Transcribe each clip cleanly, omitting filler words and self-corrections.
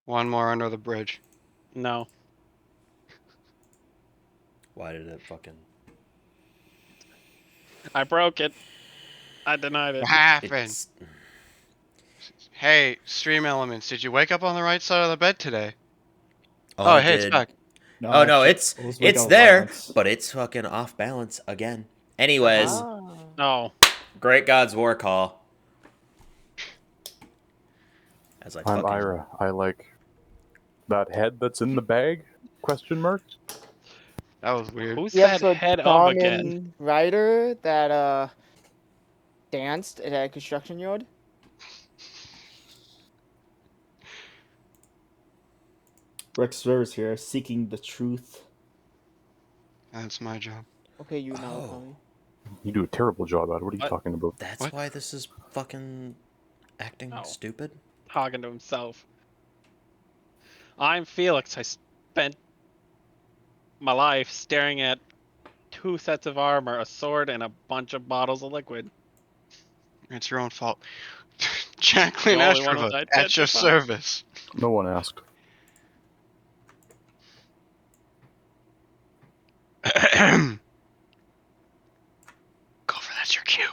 One more under the bridge. No. Why did it fucking... I broke it. I denied it. What happened? It's... Hey, Stream Elements, did you wake up on the right side of the bed today? Oh, Oh, I hey, it's did. back. No, Oh, no, actually, it's there, but it's fucking off balance again. Anyways, No. Great God's War Call. As I I'm fucking... Ira. I like that head that's in the bag? Question mark? That was weird. Who's Yep, that so head of Tom again? and Ryder that danced at a construction yard. Rex Rivers here, seeking the truth. That's my job. Okay, you now, Oh. Tommy. You do a terrible job at it. What are you What? talking about? That's What? why this is fucking acting Oh. stupid? Talking to himself. I'm Felix. I spent my life staring at 2 sets of armor, a sword, and a bunch of bottles of liquid. It's your own fault. Jacqueline The only one Estrava, was at your identified. service. No one asked. Gopher, that's your cue.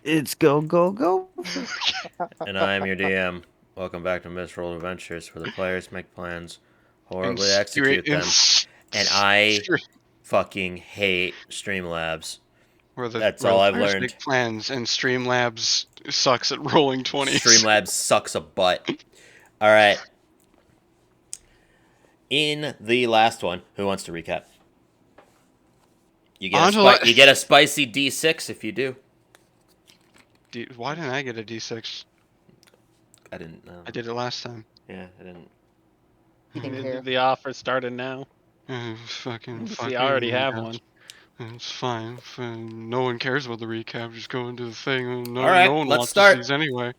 It's go, go, go. And I'm your DM. Welcome back to Misrolled Adventures, where the players make plans, horribly And execute them, and I Stre- fucking hate Streamlabs. where the, That's where all the I've players learned. make plans, and Streamlabs sucks at rolling 20s. Streamlabs sucks a butt. All right. In the last one, who wants to recap? You get a spicy D6 if you do. Why didn't I get a D6? I didn't know. I did it last time. Yeah, I didn't. He didn't care. The offer started now. Fucking. See, I already have one. It's fine. No one cares about the recap. Just go into the thing. No, All right, no one let's wants start. these anyway.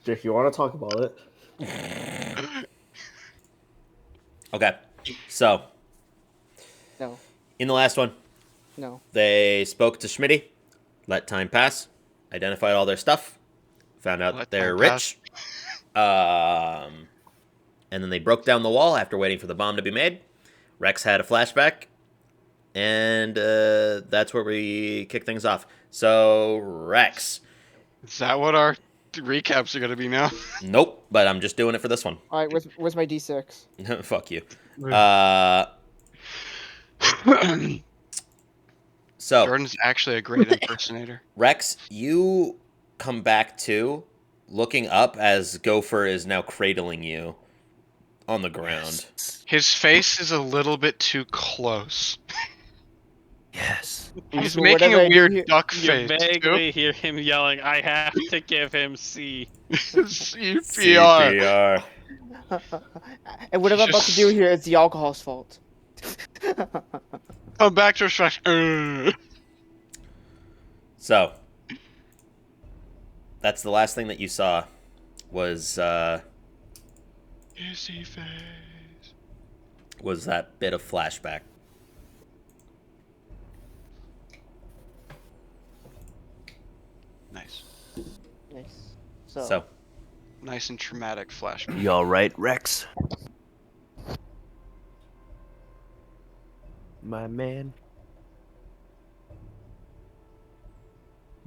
If you want to talk about it. Okay, so No, in the last one, no. they spoke to Schmitty, let time pass, identified all their stuff, found out Let they're time rich, and then they broke down the wall after waiting for the bomb to be made. Rex had a flashback, and that's where we kick things off. So, Rex. Is that what our recaps are gonna be now? Nope, but I'm just doing it for this one. All right, where's my D6? Fuck you. So, Jordan's actually a great impersonator. Rex, you come back to looking up as Gopher is now cradling you on the ground. His face is a little bit too close. Yes. He's So making whatever a I do weird here- duck You face. vaguely hear him yelling, I have to give him C. CPR. And whatever I'm about to do here is the alcohol's fault. Come back to a stretch. So, that's the last thing that you saw was Hissy face. that bit of flashback. Nice. Nice. So, Nice and traumatic flashback. You alright, Rex? My man.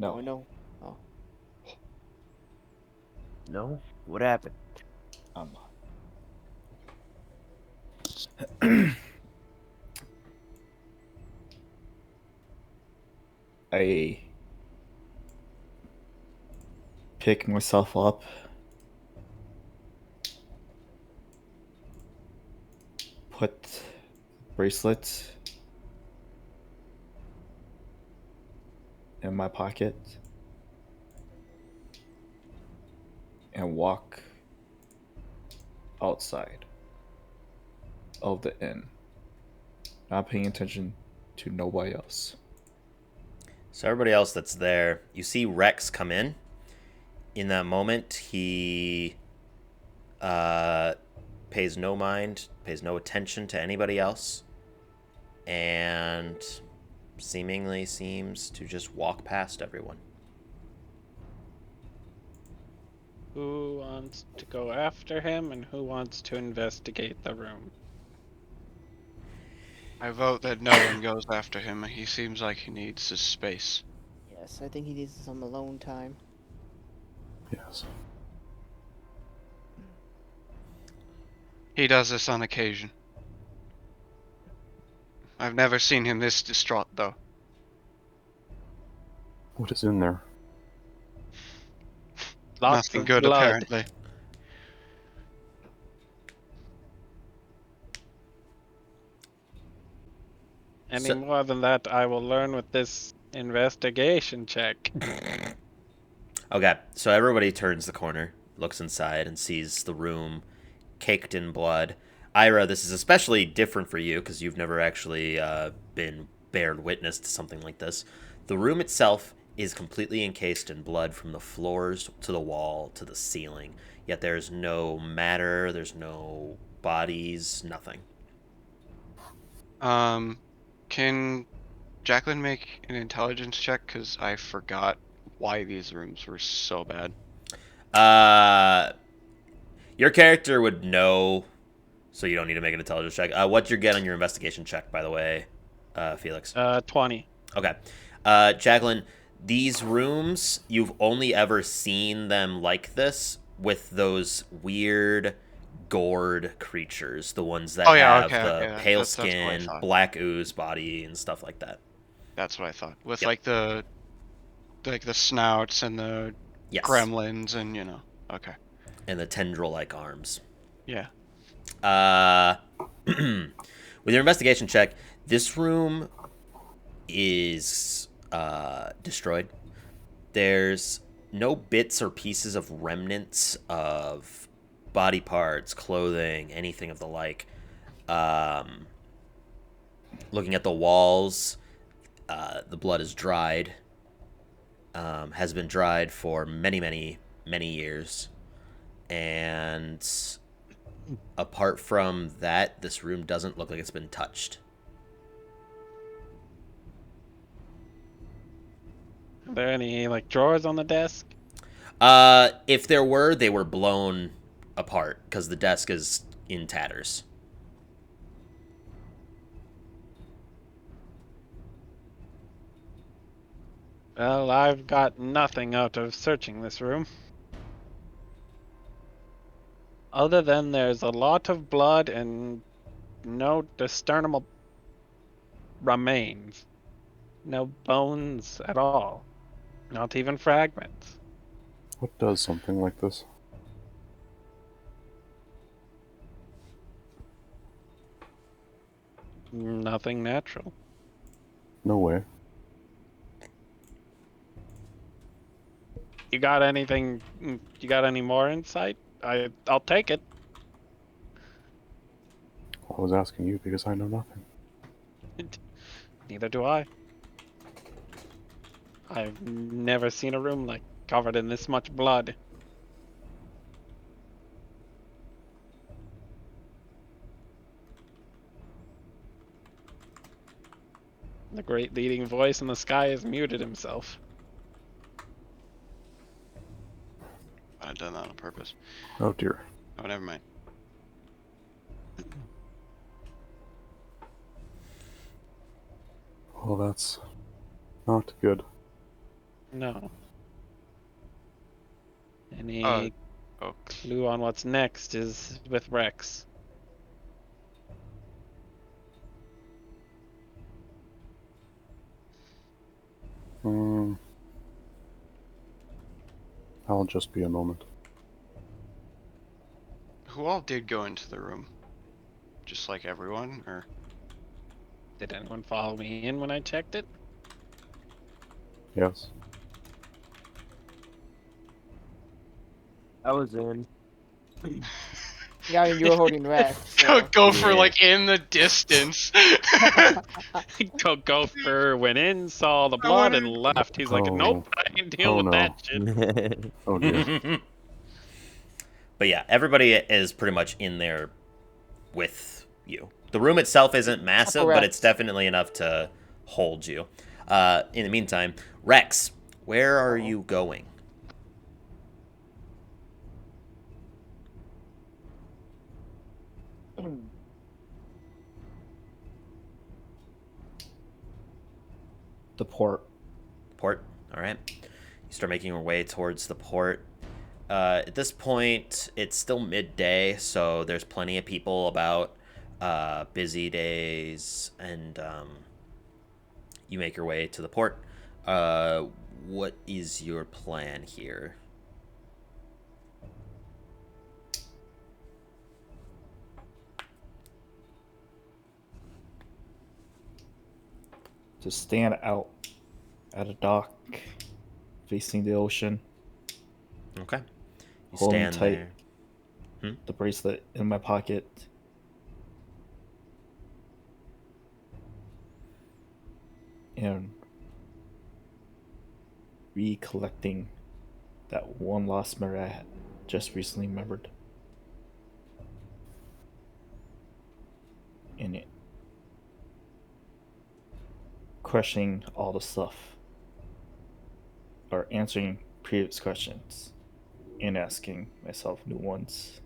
Oh No. no. No? What happened? I pick myself up. Put bracelet in my pocket and walk outside of the inn, not paying attention to nobody else. So everybody else that's there, you see Rex come in. In that moment, he pays no mind, pays no attention to anybody else, and seemingly seems to just walk past everyone. Who wants to go after him and who wants to investigate the room? I vote that no one goes after him. He seems like he needs his space. Yes, I think he needs some alone time. Yes. He does this on occasion. I've never seen him this distraught, though. What is in there? Lots Nothing of good, blood. apparently. Any So- more than that, I will learn with this investigation check. Okay, so everybody turns the corner, looks inside, and sees the room caked in blood. Ira, this is especially different for you because you've never actually been bared witness to something like this. The room itself is completely encased in blood from the floors to the wall to the ceiling. Yet there's no matter, there's no bodies, nothing. Can Jacqueline make an intelligence check? Because I forgot why these rooms were so bad. Your character would know, so you don't need to make an intelligence check. What'd you get on your investigation check, by the way, Felix? 20. Okay. Jacqueline, these rooms, you've only ever seen them like this with those weird gored creatures, the ones that Oh, yeah, have okay, the okay, pale that's what I skin, thought. black ooze body, and stuff like that. That's what I thought. With Yep. like the snouts and the Yes. gremlins and Okay. And the tendril-like arms. Yeah. With your investigation check, this room is destroyed. There's no bits or pieces of remnants of body parts, clothing, anything of the like. Looking at the walls, the blood is dried. Has been dried for many, many, many years. And apart from that, this room doesn't look like it's been touched. Are there any like drawers on the desk? If there were, they were blown apart because the desk is in tatters. Well, I've got nothing out of searching this room. Other than there's a lot of blood and no discernible remains. No bones at all. Not even fragments. What does something like this? Nothing natural. No way. You got anything? You got any more insight? I'll take it. I was asking you because I know nothing. Neither do I. I've never seen a room like covered in this much blood. The great leading voice in the sky has muted himself. I've done that on purpose. Oh dear. Oh, never mind. Well, that's not good. No. Any Oh, clue on what's next is with Rex. I'll just be a moment. who all did go into the room? Just like everyone, or? Did anyone follow me in when I checked it? Yes. I was in. Yeah, I mean, you were holding Rex. So. Go for Yeah. like in the distance. Gopher went in, saw the blood, and left. He's like, Oh. nope, I can deal Oh, with no. that shit. Oh dear. But yeah, everybody is pretty much in there with you. The room itself isn't massive, but it's definitely enough to hold you. In the meantime, Rex, where are you going? The port. Port. All right. You start making your way towards the port. At this point, it's still midday, so there's plenty of people about. Busy days, and you make your way to the port. What is your plan here? To stand out at a dock facing the ocean. Okay. You Holding stand tight there. the bracelet in my pocket. And recollecting that one lost memory I had just recently remembered. In it. Questioning all the stuff. Or answering previous questions. And asking myself new ones.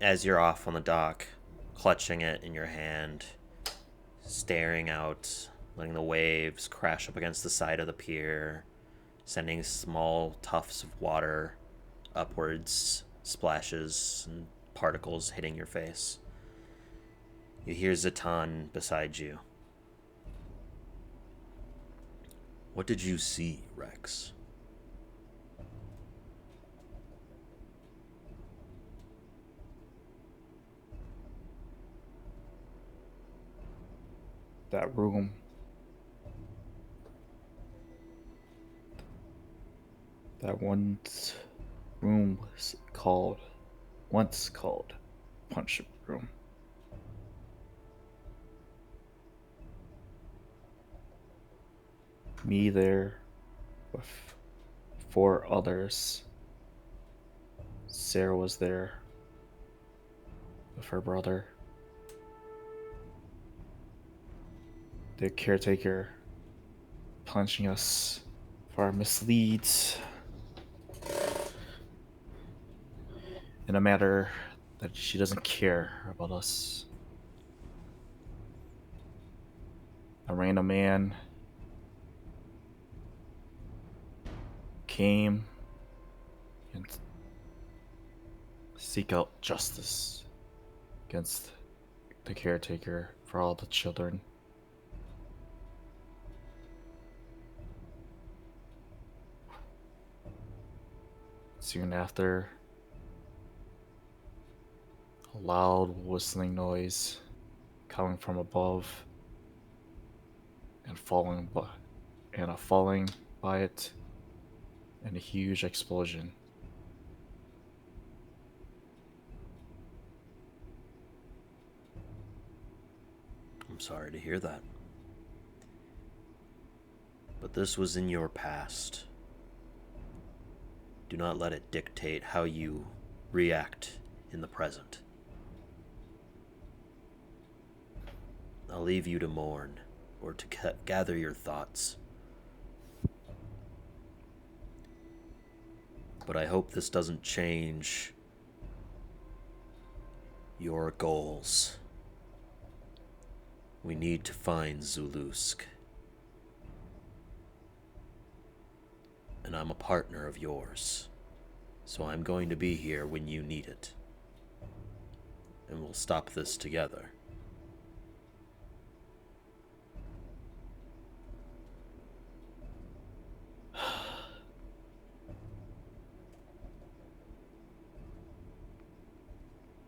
As you're off on the dock, clutching it in your hand, staring out, letting the waves crash up against the side of the pier, sending small tufts of water upwards, splashes and particles hitting your face. You hear Zatan beside you. What did you see, Rex? That room. That once room was once called Punch Room. Me there with 4 others. Sarah was there with her brother. The caretaker punching us for our misleads in a matter that she doesn't care about us. A random man came and seek out justice against the caretaker for all the children. Soon after, a loud whistling noise coming from above and falling by it, and a huge explosion. I'm sorry to hear that. But this was in your past. Do not let it dictate how you react in the present. I'll leave you to mourn or to gather your thoughts. But I hope this doesn't change your goals. We need to find Zulusk. And I'm a partner of yours. So I'm going to be here when you need it. And we'll stop this together.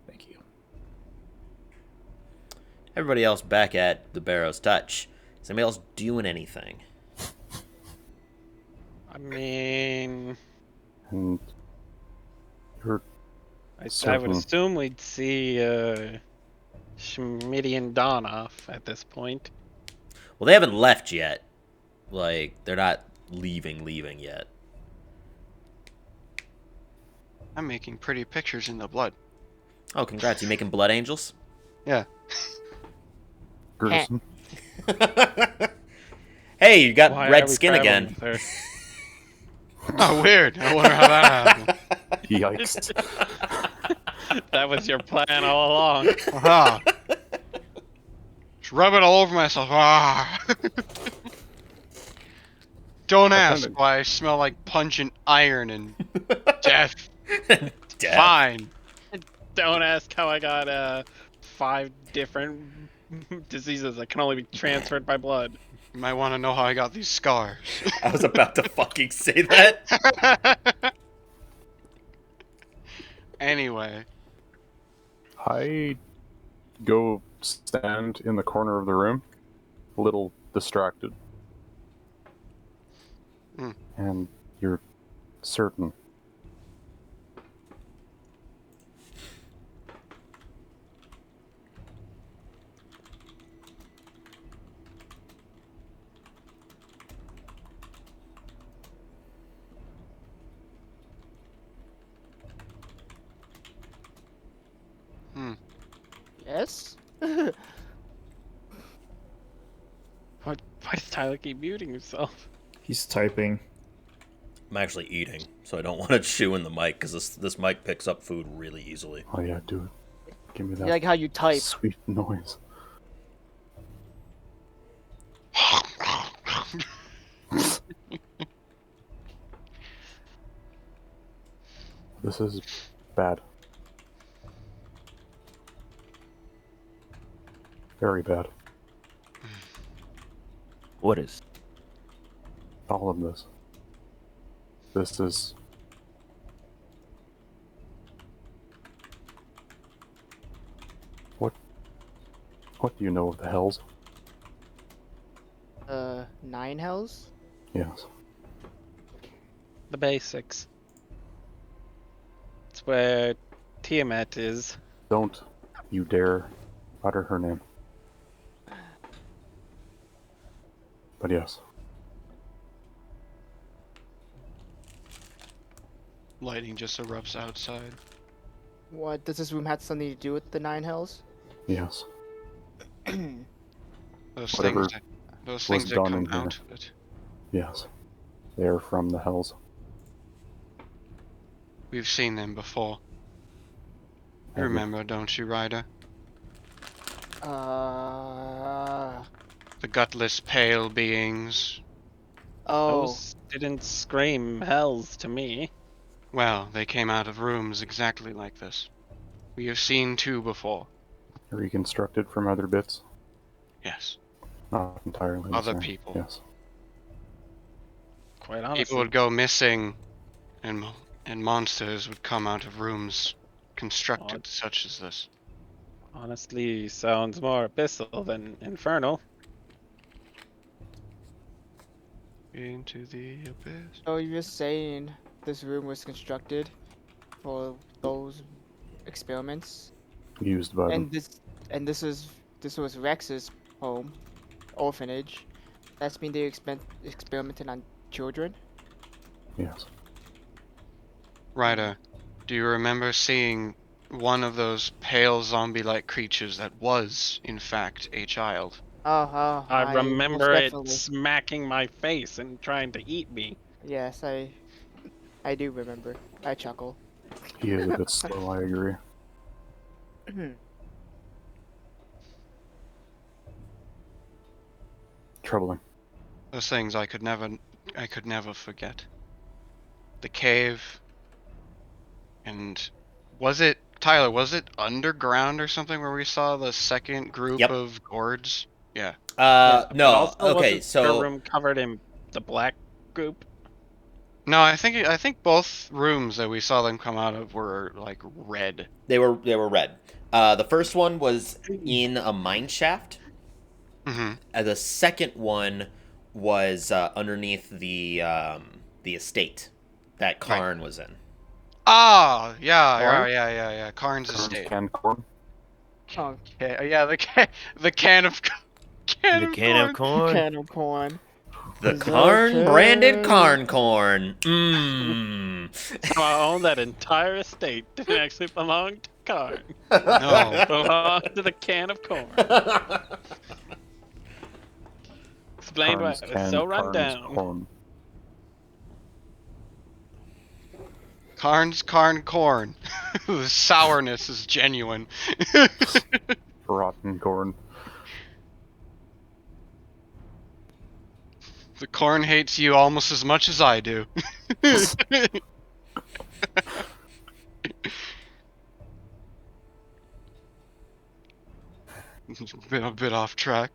Thank you. Everybody else back at the Barrow's Touch. Is anybody else doing anything? I mean, And you're I would certain- assume we'd see Schmitty and Don off at this point. Well, they haven't left yet. Like, they're not leaving yet. I'm making pretty pictures in the blood. Oh, congrats. You making blood angels? Yeah. Gerson. Hey, you got Why are red we skin traveling again. with her? Oh, weird. I wonder how that happened. Yikes. That was your plan all along. Aha. It's rub it all over myself. Ah. Don't ask kinda- why I smell like pungent iron and death. Death. Fine. Don't ask how I got 5 different diseases that can only be transferred by blood. You might want to know how I got these scars. I was about to fucking say that. Anyway, I go stand in the corner of the room, a little distracted. Hmm. And you're certain. Yes. Why does Tyler keep muting himself? He's typing. I'm actually eating, so I don't want to chew in the mic because this mic picks up food really easily. Oh yeah, do it. Give me that You like how you type. sweet noise. This is bad. Very bad. What is? All of this. This is... What do you know of the Hells? 9 hells? Yes. The basics. It's where Tiamat is. Don't you dare utter her name. But yes. lighting just erupts outside. What does this room have something to do with the 9 hells? Yes. Those Whatever things that, those was things that done come in here. out of it. Yes. They are from the Hells. We've seen them before. You Have you? remember, don't you, Ryder? Uh. The gutless, pale beings. Oh. Those didn't scream hells to me. Well, they came out of rooms exactly like this. We have seen 2 before. Reconstructed from other bits. Yes. Not entirely the Other same. people. Yes. Quite honestly. People would go missing, and monsters would come out of rooms constructed Odd. such as this. Honestly, sounds more abyssal than infernal. Into the abyss. So you're saying this room was constructed for those experiments? Used by them. And this was Rex's home, orphanage. That's mean they experimented on children? Yes. Ryder, do you remember seeing one of those pale zombie-like creatures that was, in fact, a child? I Most remember it definitely. smacking my face and trying to eat me. Yes, I do remember. I chuckle. He is a bit slow, I agree. Troubling. Those things I could never forget. The cave, and was it, Tyler, was it underground or something where we saw the second group Yep. of gourds? Yeah. Yeah, but No. also Okay, wasn't your so room covered in the black goop. No, I think both rooms that we saw them come out of were like red. they were red. The first one was in a mine shaft. Mm-hmm. The second one was underneath the estate that Karn was in. Ah, yeah, Corn? yeah. Karn's estate. Canned corn. Oh, Yeah, the can of can The of can corn. of corn. can of corn. The Is that Karn branded okay? Karn corn. Mmm. So I own that entire estate. Didn't actually belong to Karn. No. Belonged to the can of corn. Explained why Karn's it was so run Karn's down. corn. Karn's corn. The sourness is genuine. Rotten corn. The corn hates you almost as much as I do. Been a bit off track.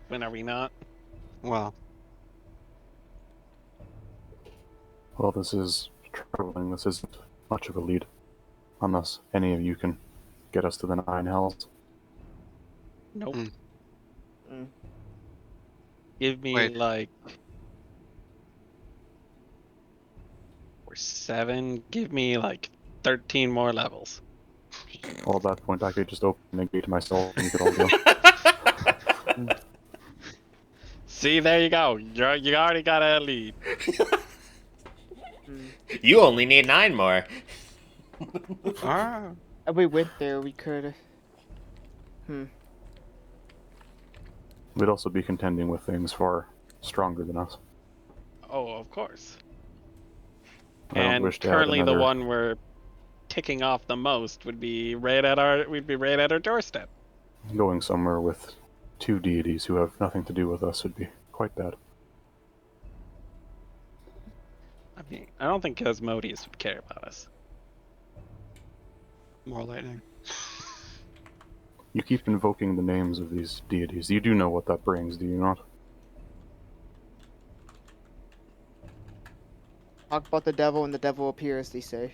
When are we not? Well, Well, this is troubling. This isn't much of a lead. Unless any of you can get us to the 9 hells. Nope. Mm. Mm. Give me Wait. like. Or 7. Give me like 13 more levels. Well, at that point, I could just open the gate myself and you could all go. See, there you go. You already got a lead. Mm. You only need 9 more. ah, If we went there, we could. We'd also be contending with things far stronger than us. Oh, of course. I don't And wish to add currently, the another- one we're ticking off the most would be right at our. We'd be right at our doorstep. Going somewhere with 2 deities who have nothing to do with us would be quite bad. I mean, I don't think Asmodeus would care about us. more lightning. You keep invoking the names of these deities. You do know what that brings, do you not? Talk about the devil and the devil appears, they say.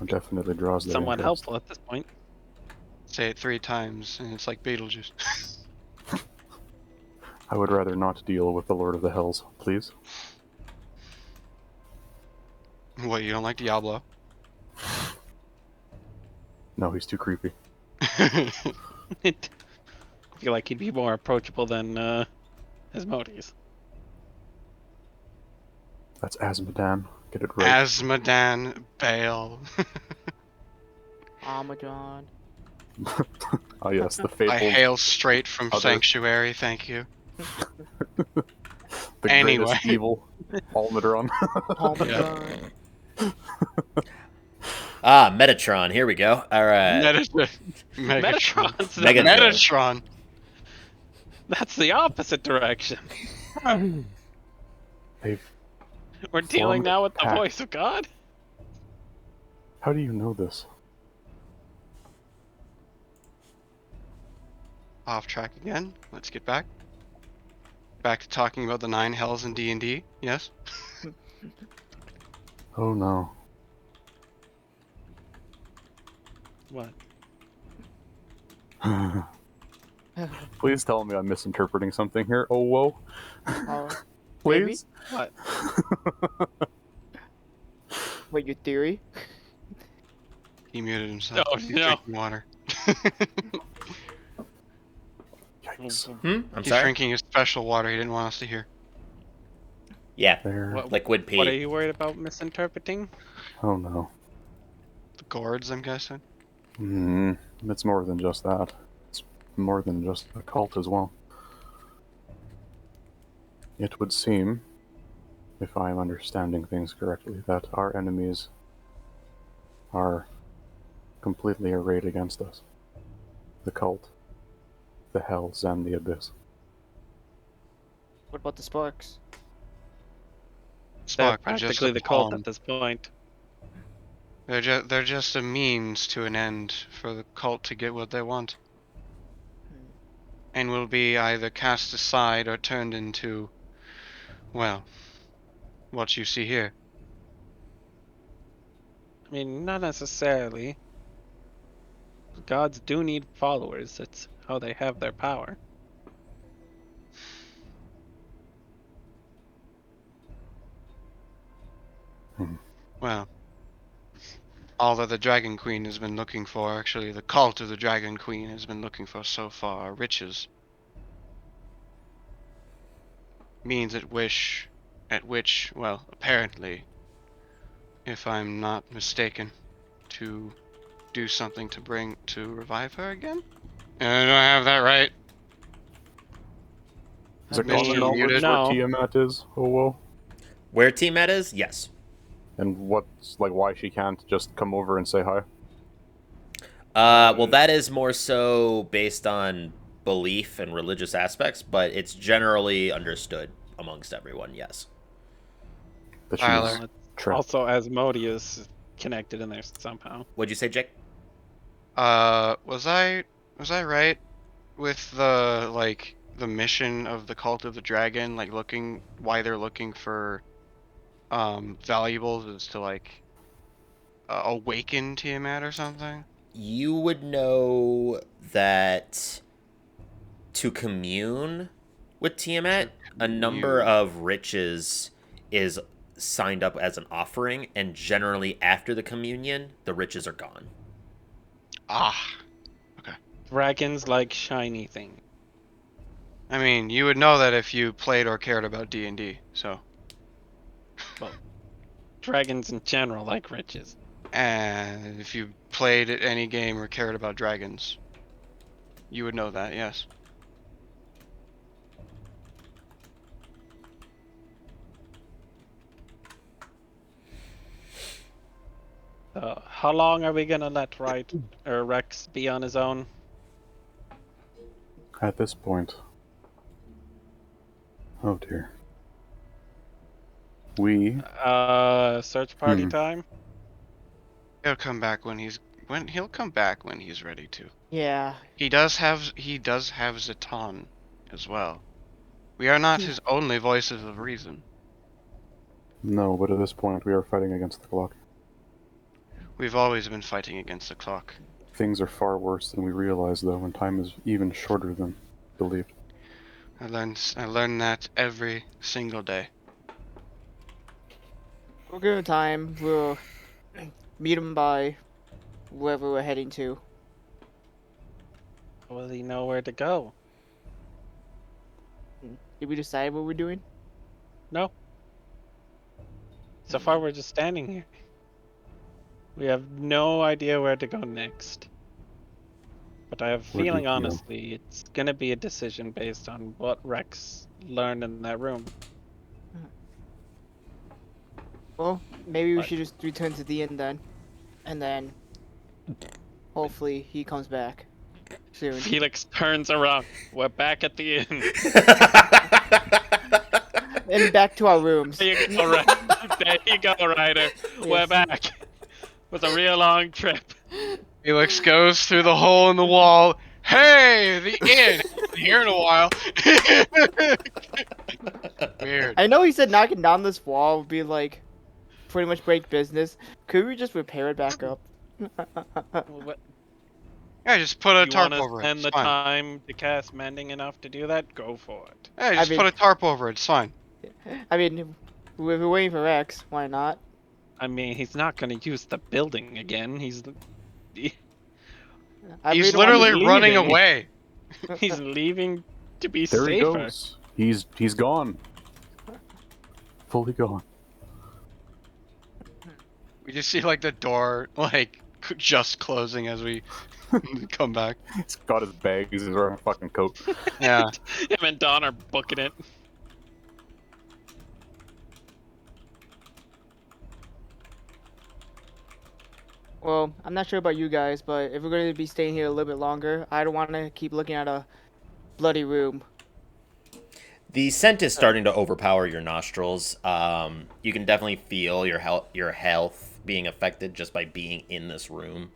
It definitely draws their Somewhat interest. helpful at this point. Say it 3 times, and it's like Beetlejuice. I would rather not deal with the Lord of the Hells, please. What, you don't like Diablo? No, he's too creepy. I feel like he'd be more approachable than Asmodeus. That's Asmodan. Get it right. Asmodan Bale. Armageddon. Oh yes, the I fabled, hail straight from other- Sanctuary, thank you. the Anyway. greatest evil, Almidron. Armageddon. Ah, Metatron. Here we go. All right. Metatron. Metatron's Megatron. Metatron. That's the opposite direction. They've- We're dealing Formed now with the pact. voice of God. How do you know this? Off track again. Let's get back. Back to talking about the 9 hells in D&D. Yes? Oh no. What? Please tell me I'm misinterpreting something here. Oh whoa. Oh, maybe? Please? What? Wait, your theory? He muted himself. Oh, He's no. drinking water. Yikes. I'm He's sorry. drinking his special water he didn't want us to hear. Yeah, There. What- liquid pee. What are you worried about misinterpreting? Oh no. The gourds, I'm guessing. It's more than just that. It's more than just a cult as well. It would seem, if I am understanding things correctly, that our enemies are completely arrayed against us. The cult, the hells, and the abyss. What about the sparks? They're Spark, are just practically a the cult pawn. at this point. They're just a means to an end for the cult to get what they want. And will be either cast aside or turned into, well, what you see here. I mean, not necessarily. Gods do need followers. That's how they have their power. Well, all that the Dragon Queen has been looking for, actually, the cult of the Dragon Queen has been looking for so far, are riches. Means at which, well, apparently, if I'm not mistaken, to do something to revive her again? Do I have that right? Is it I mean, common knowledge no. where Tiamat is? Oh whoa. Where T-Met is? Yes. And what's like why she can't just come over and say hi? Well, that is more so based on belief and religious aspects, but it's generally understood amongst everyone. Yes. That Tyler. she's Well, it's trapped. also Asmodeus is connected in there somehow. What'd you say, Jake? Was I right with the mission of the Cult of the Dragon, like why they're looking for valuables is to awaken Tiamat or something? You would know that to commune with Tiamat, a number commune. of riches is signed up as an offering, and generally after the communion, the riches are gone. Ah, Dragons like shiny things. I mean, you would know that if you played or cared about D&D. So, Dragons in general like riches. and if you played any game or cared about dragons, you would know that. Yes. How long are we gonna let Rex be on his own? At this point. Oh dear. We. Search party Hmm. time? He'll come back when he's ready to. Yeah. He does have Zaton as well. We are not his only voices of reason. No, but at this point we are fighting against the clock. We've always been fighting against the clock. Things are far worse than we realize, though, and time is even shorter than believed. I learn that every single day. We'll give him time. We'll meet him by wherever we're heading to. Will he know where to go? Did we decide what we're doing? No. So far, we're just standing here. We have no idea where to go next. But I have a Where do feeling, you feel? honestly, it's gonna be a decision based on what Rex learned in that room. Well, maybe we What? should just return to the inn then. And then hopefully he comes back soon. Felix turns around. We're back at the inn. And back to our rooms. There you go, there you go, Ryder. We're Yes. back. It was a real long trip. Felix goes through the hole in the wall. Hey, the inn! Been here in a while. Weird. I know he said knocking down this wall would be like pretty much break business. Could we just repair it back up? What, Yeah, just put a you tarp want to over it. spend It's the fine. time to cast mending enough to do that? Go for it. Hey, just mean- put a tarp over it. It's fine. I mean, if we're waiting for Rex, why not? I mean, he's not going to use the building again. He's really don't want literally leaving. running away. He's leaving to be There he safer. goes. He's gone. Fully gone. We just see like the door just closing as we come back. He's got his bags. He's wearing a fucking coat. Yeah. Him and Don are booking it. Well, I'm not sure about you guys, but if we're going to be staying here a little bit longer, I don't want to keep looking at a bloody room. The scent is starting to overpower your nostrils. You can definitely feel your health being affected just by being in this room.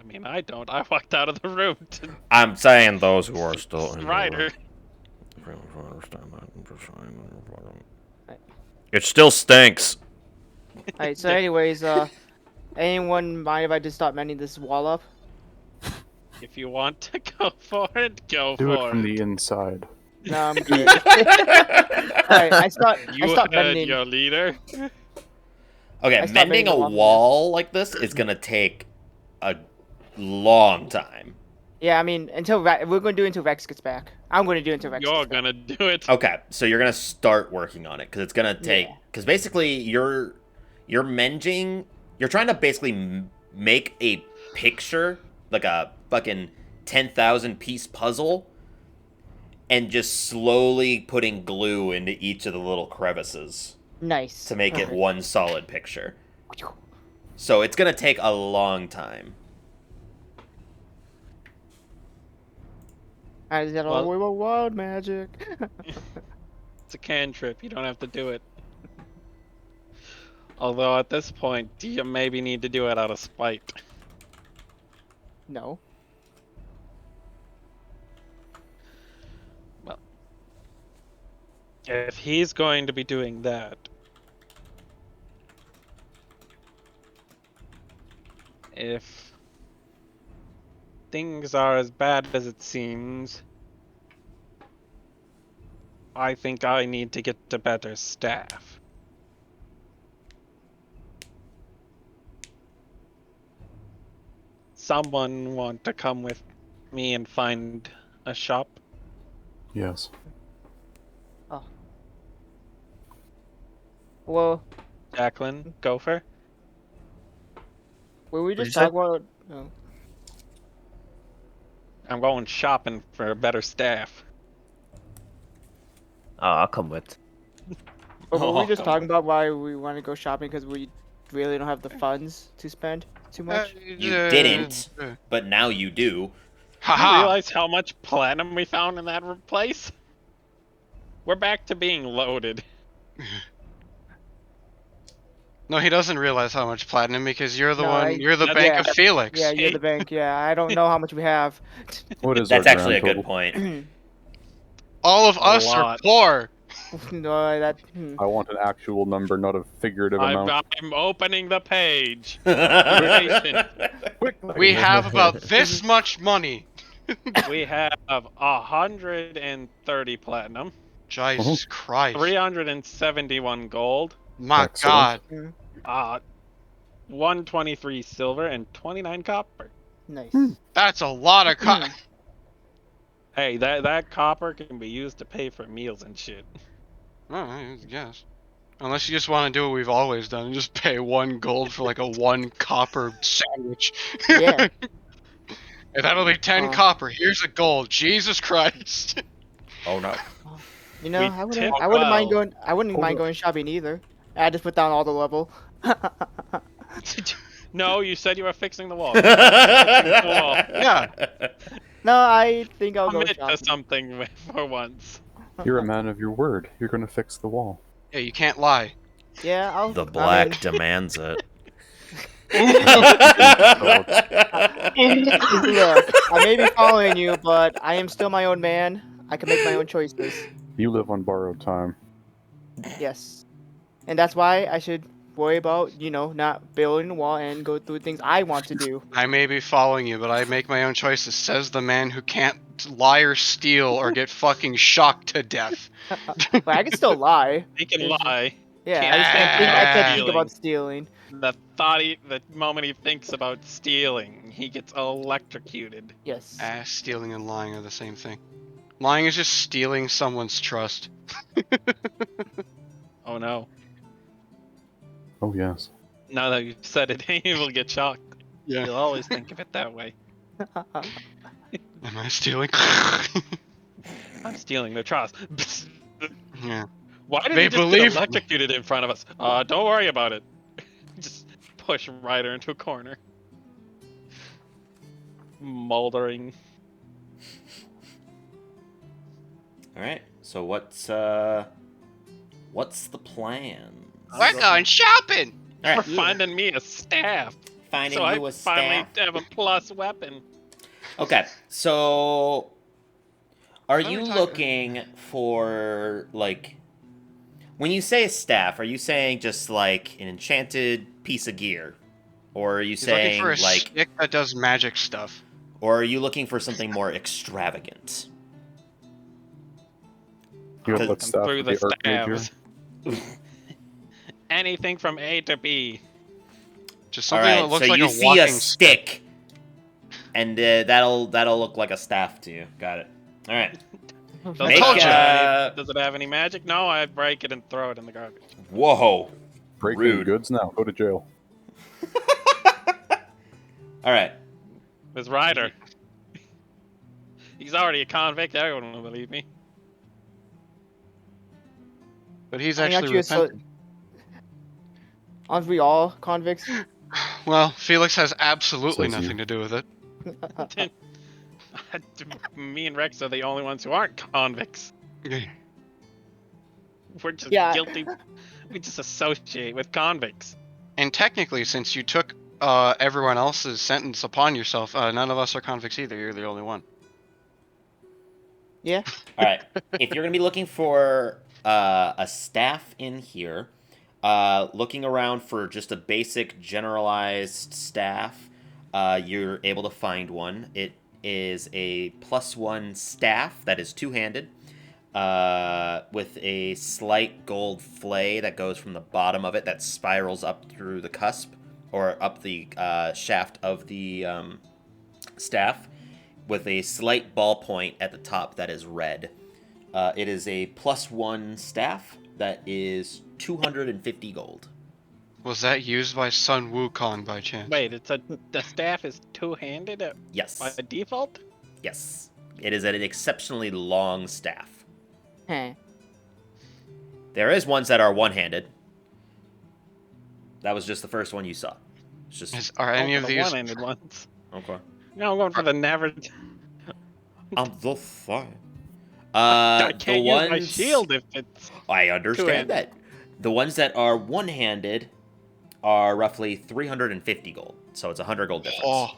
I mean, I don't. I walked out of the room to I'm saying those who are still in the Ryder. It still stinks. Alright, so anyways, anyone mind if I just start mending this wall up? If you want to go for it, go Do it for from it. the inside. No, I'm good. Alright, I start You heard mending. your leader. Okay, I stopped mending mending a the wall. wall like this is gonna take a long time. Yeah, I mean, until we're going to do it until Rex gets back. I'm going to do it until Rex You're gets back. gonna do it. Okay, so you're gonna start working on it because it's gonna take. Yeah. Because basically, you're mending. You're trying to basically make a picture, like a fucking 10,000 piece puzzle, and just slowly putting glue into each of the little crevices Nice. to make it Perfect. one solid picture. So it's gonna take a long time. I just don't Well- worry about wild magic. It's a cantrip. You don't have to do it. Although at this point, you maybe need to do it out of spite. No. If he's going to be doing that, if things are as bad as it seems, I think I need to get a better staff. Someone want to come with me and find a shop? Yes. Well, Jacqueline, Gopher? were we What'd just you say? talking about? No. I'm going shopping for a better staff. Oh, I'll come with. But were Oh, we just come talking on. about why we want to go shopping because we really don't have the funds to spend too much? You didn't, but now you do. You Haha. realize how much platinum we found in that place? We're back to being loaded. No, he doesn't realize how much platinum because you're the No, one. You're the that's- Bank yeah. of Felix. Yeah, you're the bank. Yeah, I don't know how much we have. What is That's our actually a grand good total? point. All of A us are lot. poor. No, that. I want an actual number, not a figurative amount. I'm opening the page. Patient. We have about this much money. We have 130 platinum, Jesus Christ. 371 gold, My Excellent. God. 123 silver, and 29 copper. Nice. That's a lot of Hey, that copper can be used to pay for meals and shit. Oh, I guess. Unless you just want to do what we've always done and just pay 1 gold for like a 1 copper sandwich. Yeah. If that'll be 10 Oh. copper, here's a gold. Jesus Christ. Oh no. You know, We I tip wouldn't mind well. going. I wouldn't Hold mind up. going shopping either. I just put down all the level. No, you said you were fixing the wall. Yeah. No, I think I'll go Commit to shopping. something for once. You're a man of your word. You're gonna fix the wall. Yeah, you can't lie. Yeah, I'll. The I black mean, demands it. look, I may be following you, but I am still my own man. I can make my own choices. You live on borrowed time. Yes, and that's why I should worry about, not building a wall and go through things I want to do. I may be following you, but I make my own choices, says the man who can't lie or steal or get fucking shocked to death. But I can still lie. He can Is- lie. Yeah, I just can't think. I can't think about stealing. The moment he thinks about stealing, he gets electrocuted. Yes. Stealing and lying are the same thing. Lying is just stealing someone's trust. Oh no. Oh yes. Now that you've said it, he will get shocked. Yeah. He'll always think of it that way. Am I stealing? I'm stealing their trust. Yeah. Why did They he just believe get me. electrocuted in front of us? Don't worry about it. Just push Ryder into a corner. Moldering. All right. So what's the plan? We're going shopping! All For right. finding me a staff. Finding So I you a finally staff. have a plus weapon. Okay. So are What are you we talking- looking for like when you say a staff, are you saying just like an enchanted piece of gear? Or are you He's looking saying for a like stick that does magic stuff. or are you looking for something more extravagant? You Because- have what staff Through with the the arcane stabs. here? Anything from A to B. Just All something right. that looks So like you a see walking a stick and that'll look like a staff to you. Got it. All right. Does Make, it have uh, does it have any magic? No, I break it and throw it in the garbage. Whoa. Breaking Rude. goods now. Go to jail. All right. With Ryder. He's already a convict. Everyone will believe me. But he's I mean, actually aren't you repentant. Aren't we all convicts? Well, Felix has absolutely Says you. nothing to do with it. Me and Rex are the only ones who aren't convicts. We're just Yeah. guilty. We just associate with convicts. And technically, since you took everyone else's sentence upon yourself, none of us are convicts either. You're the only one. Yeah. All right. If you're going to be looking for a staff in here, looking around for just a basic generalized staff, you're able to find one. It is a +1 staff that is two-handed, with a slight gold flay that goes from the bottom of it that spirals up through the cusp, or up the shaft of the staff, with a slight ballpoint at the top that is red. It is a +1 staff that is 250 gold. Was that used by Sun Wukong by chance? Wait, the staff is two-handed by Yes. default? Yes. It is an exceptionally long staff. Huh. There is ones that are one-handed. That was just the first one you saw. It's just Are any Going of for the these? one-handed ones? okay. No, I'm going for the never. I'm the fine. I The can't use my shield if it's. I understand two-handed. that. The ones that are one-handed are roughly 350 gold, so it's 100 gold difference. Oh.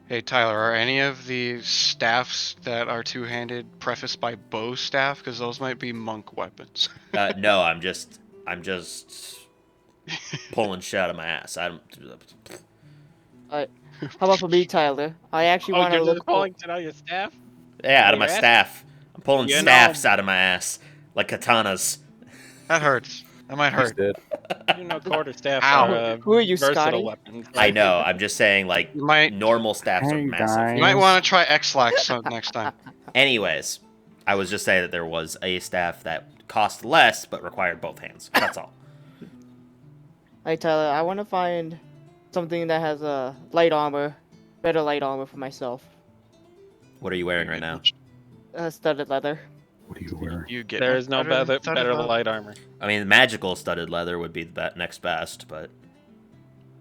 Hey Tyler, are any of the staffs that are two-handed prefaced by bow staff? Because those might be monk weapons. No, I'm just pulling shit out of my ass. I don't. How about for me, Tyler? I actually Oh, want to you're look. just pulling it out of your staff? Yeah, out of my Your ass? staff. I'm pulling You know- staffs out of my ass like katanas. That hurts. That might He's hurt. dead. You know, quarterstaff Ow. are Who are you, versatile Scotty? weapons. I know. I'm just saying, like, You might normal staffs are Hey, massive. guys. you might want to try X-Lax next time. Anyways, I was just saying that there was a staff that cost less but required both hands. That's all. Hey, Tyler, I want to find something that has a light armor, better light armor for myself. What are you wearing right now? Studded leather. What are you wearing? You get There much is no than better studded leather? light armor. I mean, magical studded leather would be the next best, but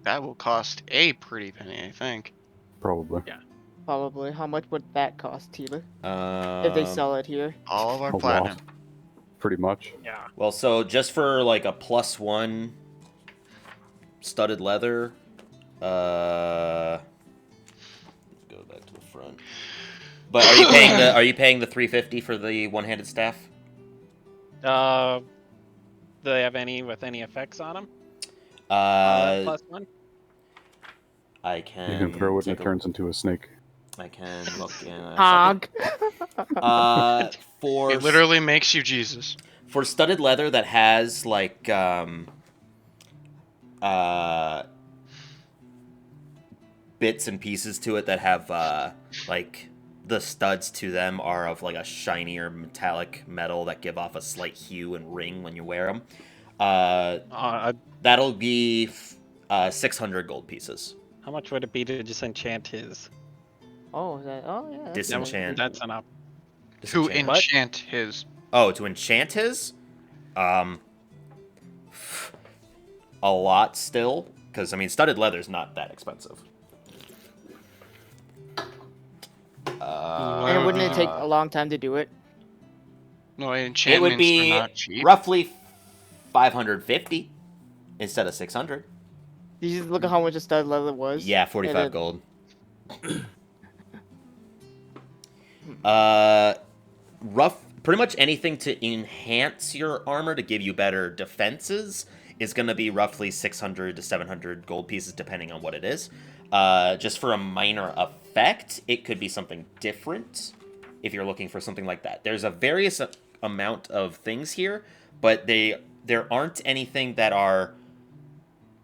That will cost a pretty penny, I think. Probably. Probably. How much would that cost, Tyler? If they sell it here. All of our A platinum. lot. Pretty much. Yeah. well, so just for like a +1 studded leather, let's go back to the front. But are you paying the 350 for the one-handed staff? Do they have any with any effects on them? +1? I can. You can throw it and take it a- turns into a snake. I can look in a Honk. second. For It literally makes you Jesus. for studded leather that has like bits and pieces to it that have like the studs to them are of like a shinier metallic metal that give off a slight hue and ring when you wear them. That'll be 600 gold pieces. How much would it be to just enchant his? Oh, yeah. That's Disenchant. That's enough. To Disenchant. enchant his. Oh, to enchant his? A lot still, because I mean, studded leather's not that expensive. And wouldn't it take a long time to do it? No, It enchantments would are be not cheap. roughly 550 instead of 600. Did you just look at how much a studded leather was? Yeah, 45 And then- gold. Pretty much anything to enhance your armor to give you better defenses is going to be roughly 600 to 700 gold pieces, depending on what it is. Just for a minor effect, it could be something different if you're looking for something like that. There's a various amount of things here, but there aren't anything that are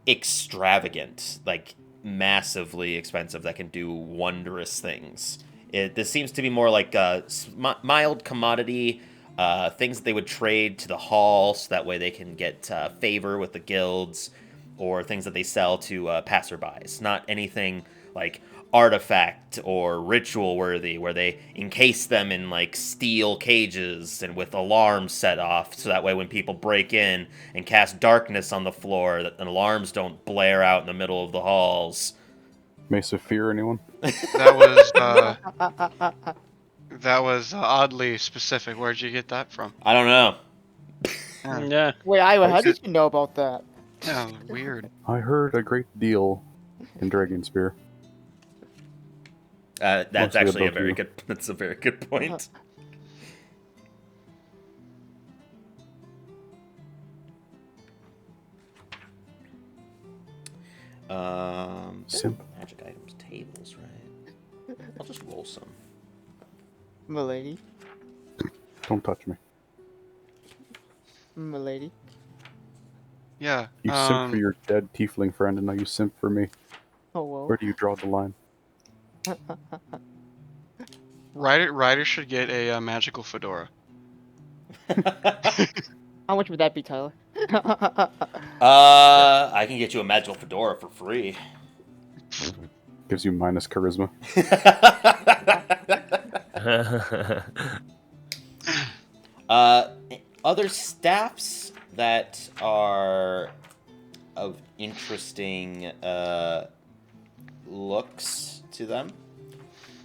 extravagant, like massively expensive, that can do wondrous things. This seems to be more like a mild commodity, things that they would trade to the hall, so that way they can get favor with the guilds, or things that they sell to passerbys. Not anything like artifact or ritual worthy, where they encase them in like steel cages and with alarms set off, so that way when people break in and cast darkness on the floor, that the alarms don't blare out in the middle of the halls. Mace of Fear, anyone? That was that was oddly specific. Where'd you get that from? I don't know. Yeah, Yeah. Wait, Iowa, I how said- did you know about that? yeah, weird. I heard a great deal in Dragonspear. That's Mostly actually a above very you. good. That's a very good point. Simp. Magic items, tables, right? I'll just roll some. Milady. Don't touch me. Milady. Yeah. You simp for your dead tiefling friend, and now you simp for me. Oh, whoa. Where do you draw the line? Ryder should get a magical fedora. How much would that be, Tyler? I can get you a magical fedora for free. Gives you minus charisma. Other staffs that are of interesting looks to them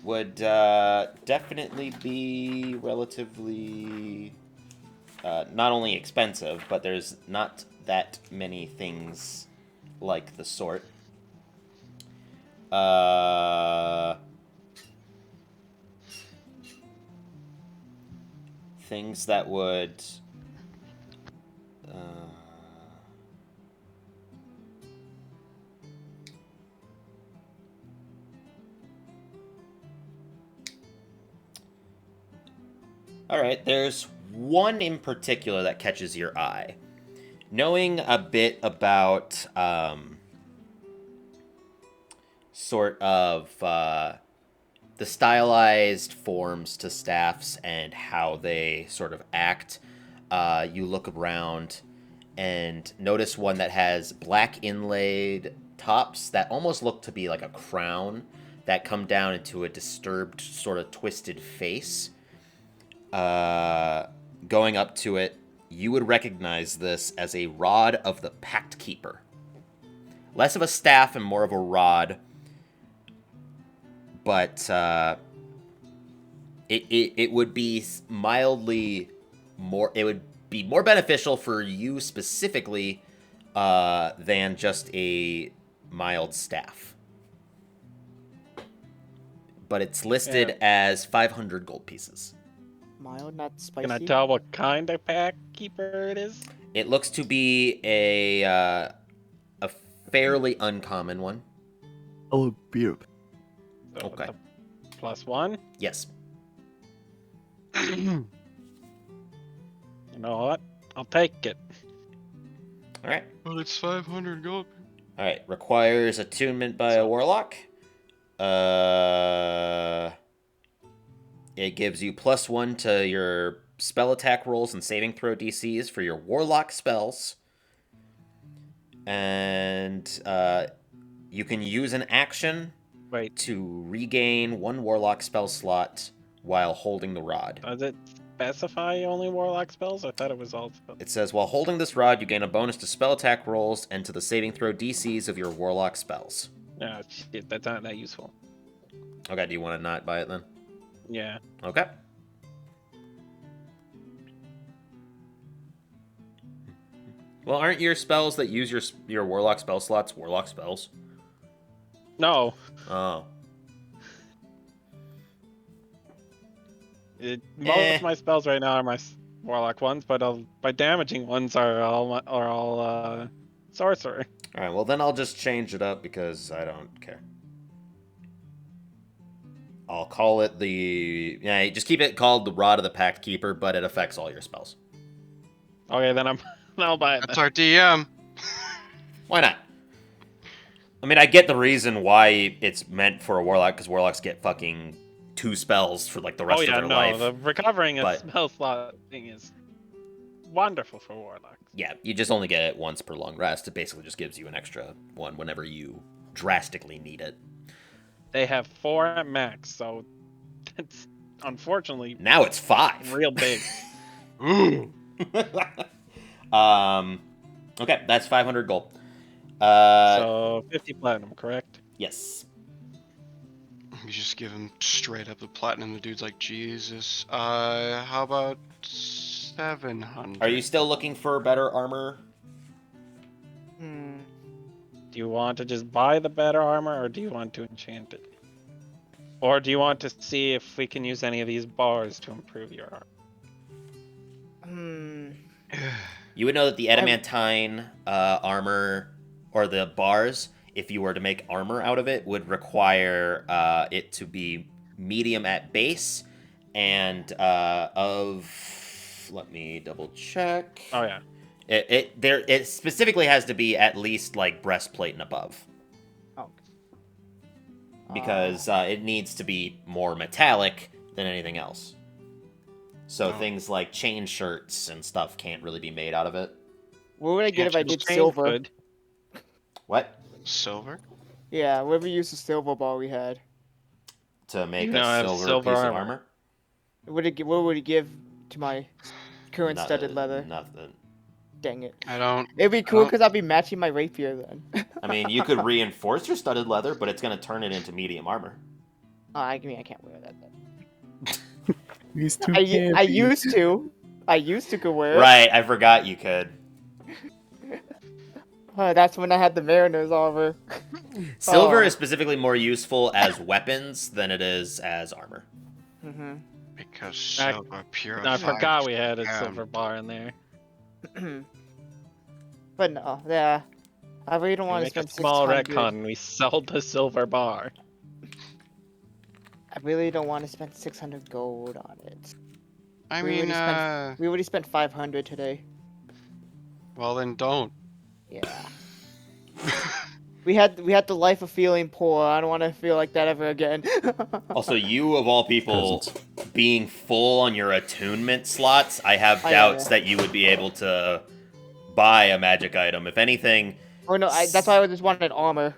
would definitely be relatively not only expensive, but there's not that many things like the sort. Things that would all right, there's one in particular that catches your eye. Knowing a bit about sort of the stylized forms to staffs and how they sort of act, you look around and notice one that has black inlaid tops that almost look to be like a crown that come down into a disturbed sort of twisted face. Going up to it, you would recognize this as a rod of the Pact Keeper. Less of a staff and more of a rod, but it would be mildly more. It would be more beneficial for you specifically than just a mild staff. But it's listed as 500 gold pieces. Mild, not spicy. Can I tell what kind of pack keeper it is? It looks to be a fairly uncommon one. Oh, beer. So Okay. the +1. Yes. You know what? I'll take it. All right. But it's 500 gold. All right. Requires attunement by a warlock. It gives you +1 to your spell attack rolls and saving throw DCs for your warlock spells. And you can use an action Wait, to regain 1 warlock spell slot while holding the rod. does it specify only warlock spells? I thought it was all spells. It says, while holding this rod, you gain a bonus to spell attack rolls and to the saving throw DCs of your warlock spells. No, shit, that's not that useful. Okay, do you want to not buy it then? Yeah. Okay. Well, aren't your spells that use your warlock spell slots warlock spells? No. Oh. Most of my spells right now are my warlock ones, but my damaging ones are all sorcerer. All right, well then I'll just change it up because I don't care. I'll call it just keep it called the Rod of the Pact Keeper, but it affects all your spells. Okay, then I'll buy it. That's our DM. Why not? I mean, I get the reason why it's meant for a warlock, because warlocks get fucking 2 spells for like the rest of their life. The recovering a but- spell slot thing is wonderful for warlocks. Yeah, you just only get it once per long rest. It basically just gives you an extra one whenever you drastically need it. They have 4 at max, so it's unfortunately Now it's 5. real big. Ooh. Okay, that's 500 gold. So 50 platinum, correct? Yes. You just give him straight up the platinum. The dude's like, Jesus. How about 700? Are you still looking for better armor? Hmm. Do you want to just buy the better armor, or do you want to enchant it? Or do you want to see if we can use any of these bars to improve your armor? Hmm. You would know that the adamantine armor, or the bars, if you were to make armor out of it, would require it to be medium at base, and let me double check. Oh yeah. It specifically has to be at least like breastplate and above, Oh. because it needs to be more metallic than anything else. So Oh. things like chain shirts and stuff can't really be made out of it. What would I get if I did Chain silver? good. What? Silver? Yeah, what if we used the silver ball we had? To make You a don't have silver silver piece of armor. armor? What would it give to my current studded leather? Nothing. Dang it. I don't. It'd be cool don't- because I'll be matching my rapier then. I mean, you could reinforce your studded leather, but it's going to turn it into medium armor. Oh, I mean, I can't wear that then. These two I can't used to. I used to could wear it. Right, I forgot you could. That's when I had the Mariner's armor. Silver Oh. is specifically more useful as weapons than it is as armor. Mm-hmm. Because I- silver purifies. I forgot we had a damn. silver bar in there. But no, yeah. I really don't We want to make a spend small 600. retcon and we sell the silver bar. I really don't want to spend 600 gold on it. I We mean, already We already spent 500 today. well then don't. Yeah. We had the life of feeling poor. I don't want to feel like that ever again. Also, you of all people being full on your attunement slots, I have Oh, doubts yeah. that you would be able to buy a magic item. If anything, Oh no, that's why I just wanted armor.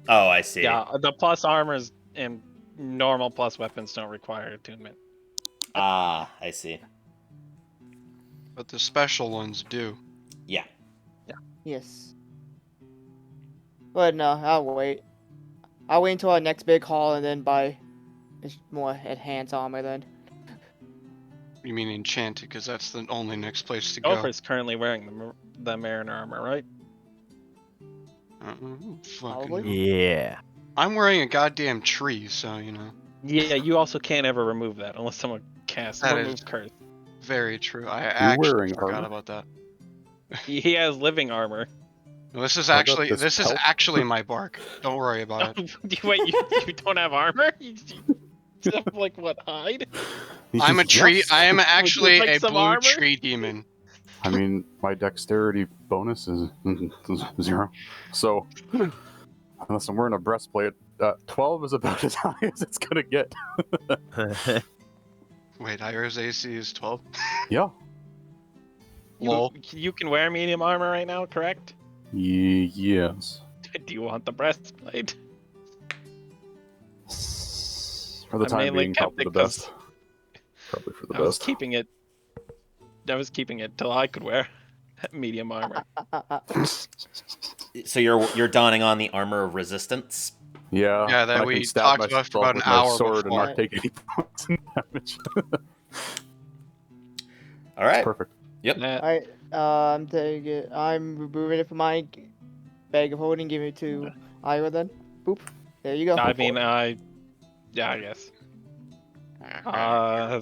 oh, I see. Yeah, the plus armors and normal plus weapons don't require attunement. Ah, I see. But the special ones do. Yeah. Yes. But no, I'll wait. I'll wait until our next big haul and then buy more enhanced armor then. You mean enchanted? Because that's the only next place to Oh, go. Gopher's currently wearing the Mariner armor, right? Fucking Probably. know. Yeah. I'm wearing a goddamn tree, so you know. Yeah, you also can't ever remove that unless someone casts That remove is- curse. Very true. I actually wearing forgot armor? about that. He has living armor. No, this is I got actually this is pelt. actually my bark. Don't worry about it. Wait, you don't have armor? You have like what, hide? I'm a tree. Yes. I am actually like a some blue armor? tree demon. I mean, my dexterity bonus is 0. So, unless I'm wearing a breastplate, 12 is about as high as it's gonna get. Wait, Ira's AC is 12. Yeah. Lol. You can wear medium armor right now, correct? Yes. Do you want the breastplate? For the I time mainly being, kept probably it the 'cause best. Probably for the I was best. keeping it. I was keeping it till I could wear medium armor. So you're donning on the armor of resistance. Yeah. Yeah, that and I we can stab talked about myself for about with an my hour sword before. and not take any points in damage. All right. Perfect. Yep. That- I'm taking it. I'm removing it from my bag of holding. Give it to Ira then. Boop. There you go. I mean, yeah, I guess.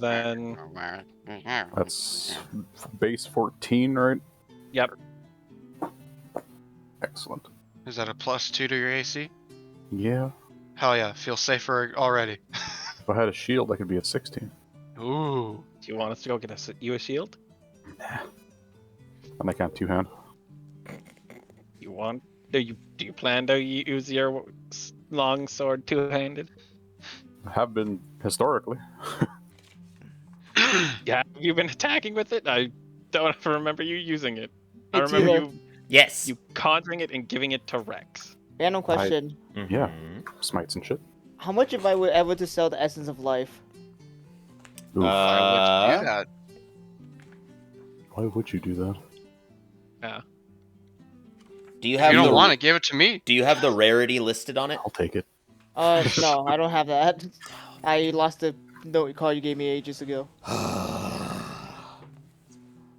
Then That's base 14, right? Yep. Excellent. Is that a +2 to your AC? Yeah. Hell yeah, feel safer already. If I had a shield, I could be at 16. Ooh. Do you want us to go get you a shield? And I can't two-hand. You want? Do you plan to use your long sword two-handed? I have been historically. Yeah, you've been attacking with it. I don't ever remember you using it. I It's remember either- Yes. you conjuring it and giving it to Rex. Random question. Yeah. Mhm. Smites and shit. How much if I were ever to sell the Essence of Life? Ooh, Why would you do that? why would you do that? Do you If have you don't the want it, give it to me. Do you have the rarity listed on it? I'll take it. No, I don't have that. I lost the note card you gave me ages ago.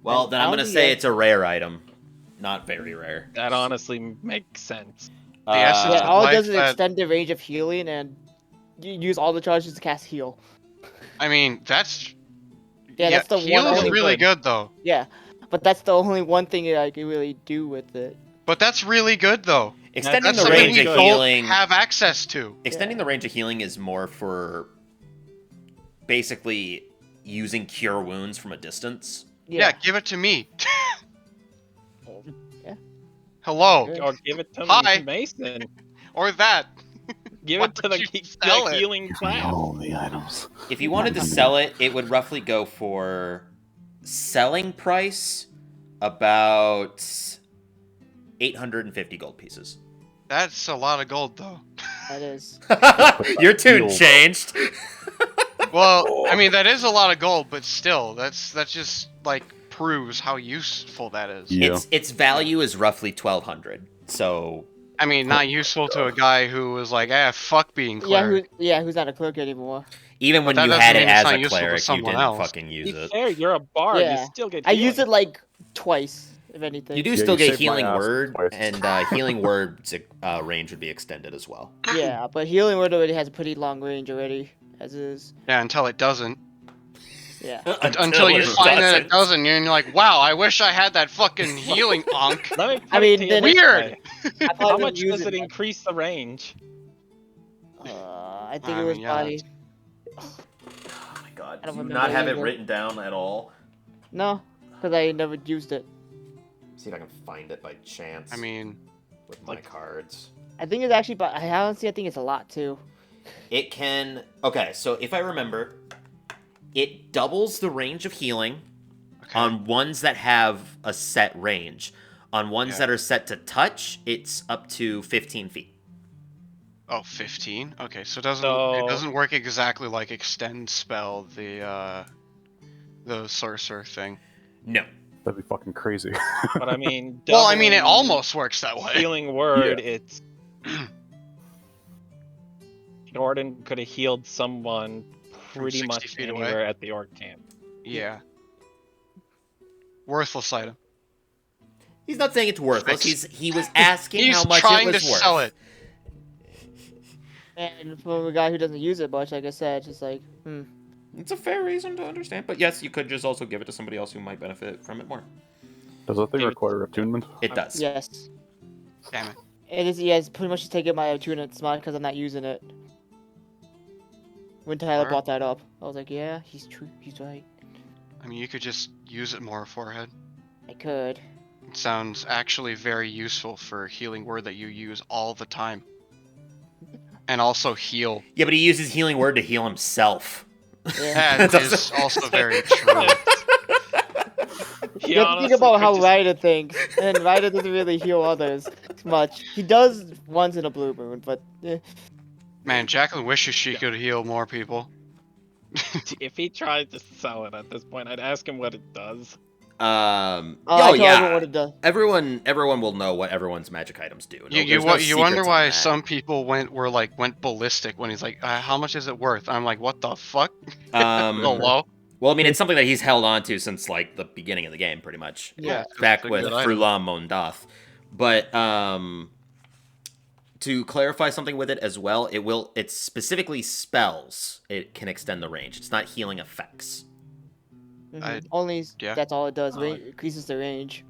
Well, And then I I'm don't gonna think say you- it's a rare item, not very rare. That honestly makes sense. The essence Yeah, of all it life does is that- extend the range of healing, and you use all the charges to cast heal. I mean, that's Yeah, that's the heal one is only really good. good though. Yeah, but that's the only one thing that I can really do with it. But that's really good though. Extending That's the something range we of don't healing. have access to. Extending the range of healing is more for basically using cure wounds from a distance. Yeah, give it to me. Yeah. Hello. Good. Or give it to Hi. Mason. Or that. Give Why it to would the, you the sell it? healing Give me class. all the items. If you wanted to sell it, it would roughly go for selling price about 850 gold pieces. That's a lot of gold though. That is. Your tune Heal. changed. Well, I mean that is a lot of gold, but still, that's just like proves how useful that is. Yeah. Its value is roughly 1200. So I mean, not useful to a guy who was like, fuck being cleric. Who's not a clerk anymore. even when that you doesn't had it mean it's as not a useful to cleric, you someone didn't else. fucking Be use it. fair, you're a bard. Yeah. You still get I healing. use it like twice, if anything. You do Yeah, still you get saved my healing ass word, twice. and healing word's range would be extended as well. Yeah, but healing word already has a pretty long range already, as is. Yeah, until it doesn't. Yeah. Until you it find that it doesn't. doesn't, and you're like, wow, I wish I had that fucking healing unk. Let me put I mean, it to you then this Weird. way. I How probably much wouldn't use does it then. increase the range? I think I it was mean, yeah, probably Oh my god. I don't Do you remember not have it either. written down at all? no, because I never used it. See if I can find it by chance. I mean, with my cards. I think it's actually, but I honestly I think it's a lot too. It can. Okay, so if I remember, it doubles the range of healing okay. on ones that have a set range. On ones Yeah. that are set to touch, it's up to 15 feet. Oh, 15? Okay, so it So- doesn't work exactly like extend spell, the sorcerer thing. No. That'd be fucking crazy. But I mean, Well, I mean, it doubling almost works that way. healing word. It's Jordan could have healed someone pretty 60 much feet away? anywhere at the orc camp. Yeah. Worthless item. He's not saying it's worthless. He was asking He's how much trying it was to worth. sell it. And for a guy who doesn't use it much, like I said, it's just like, It's a fair reason to understand, but yes, you could just also give it to somebody else who might benefit from it more. Does that thing Dude. require attunement? It does. yes. Damn it. It is, yeah, it's pretty much taking my attunement spot because I'm not using it. When Tyler Alright. brought that up, I was like, yeah, he's true, he's right. I mean, you could just use it more, forehead. I could. It sounds actually very useful for healing word that you use all the time. And also heal. Yeah, but he uses healing word to heal himself. Yeah. That is also very true. He You have to think honestly about could how just- Ryder thinks, and Ryder doesn't really heal others much. He does once in a blue moon, but Man, Jacqueline wishes she could heal more people. If he tried to sell it at this point, I'd ask him what it does. I Oh told him yeah. what it does. Everyone will know what everyone's magic items do. No, You there's no you wonder secrets on why that. some people went ballistic when he's like, how much is it worth? I'm like, what the fuck? Well, Low. I mean, it's something that he's held on to since like the beginning of the game, pretty much. Yeah. Back It's a with good item. Frulam Mondoth. But to clarify something with it as well, it's specifically spells. It can extend the range. It's not healing effects. Only yeah. that's all it does. Oh. Increases the range.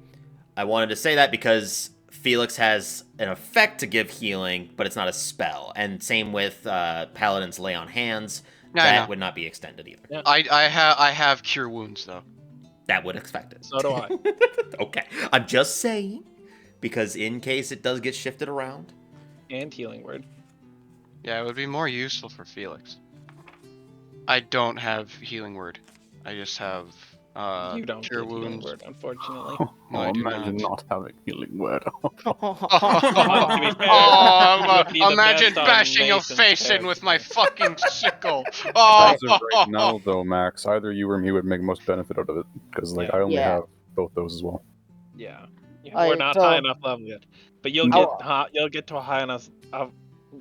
I wanted to say that because Felix has an effect to give healing, but it's not a spell. And same with Paladin's Lay on Hands. Yeah, I know. That would not be extended either. Yeah. I have cure wounds though. That would expect it. So do I. Okay. I'm just saying, because in case it does get shifted around. And healing word. Yeah, it would be more useful for Felix. I don't have healing word. I just have You don't cure get healing wounds. word, unfortunately. No, I do imagine not having healing word. To be fair, Oh, you'd be the imagine best on bashing your Mason's face in character. with my fucking sickle. Oh, As of right now, though, Max, either you or me would make most benefit out of it, because like Yeah. I only Yeah. have both those as well. Yeah. Alright, We're not so- high enough level yet. But you'll No. get you'll get to a high enough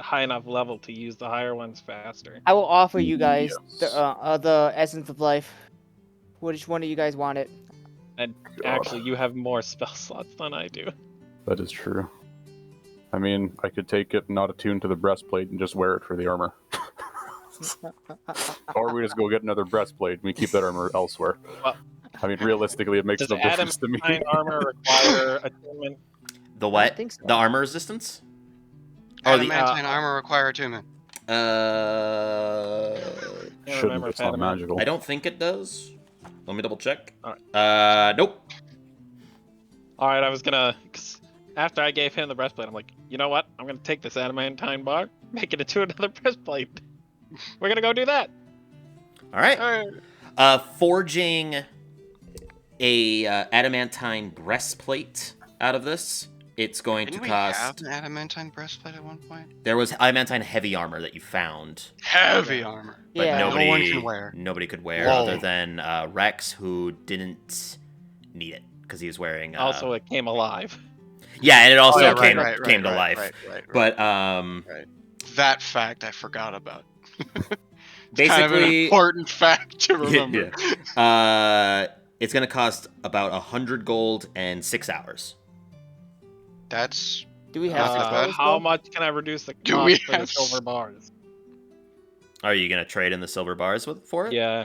high enough level to use the higher ones faster. I will offer you guys Yes. the essence of life. Which one of you guys want it? And God. actually, you have more spell slots than I do. That is true. I mean, I could take it not attuned to the breastplate and just wear it for the armor. Or we just go get another breastplate and we keep that armor elsewhere. Well, I mean, realistically, it makes does no difference to me. adamantine armor require attunement? The I what? don't think so. The armor resistance? Oh, the Adamantine armor require attunement. Can't Shouldn't, remember it's if not adamant. magical. I don't think it does. Let me double check. Alright. Nope. All right, I was gonna. 'Cause after I gave him the breastplate, I'm like, you know what? I'm gonna take this adamantine bar, make it into another breastplate. We're gonna go do that. All right. Alright. Forging a adamantine breastplate out of this, it's going Didn't to we cost. have an adamantine breastplate at one point? There was adamantine heavy armor that you found, Heavy armor. but Yeah. No nobody one can wear. Nobody could wear Whoa. other than Rex, who didn't need it because he was wearing. Also, it came alive. yeah, and it also Oh, yeah, came right, came to right, life. right. But That fact I forgot about. basically, Kind of an important fact to remember. it's gonna cost about 100 gold and 6 hours. That's Do we have Not six that bad. hours? How though? much can I reduce the Do we cost for the have silver bars? Are you gonna trade in the silver bars for it? Yeah.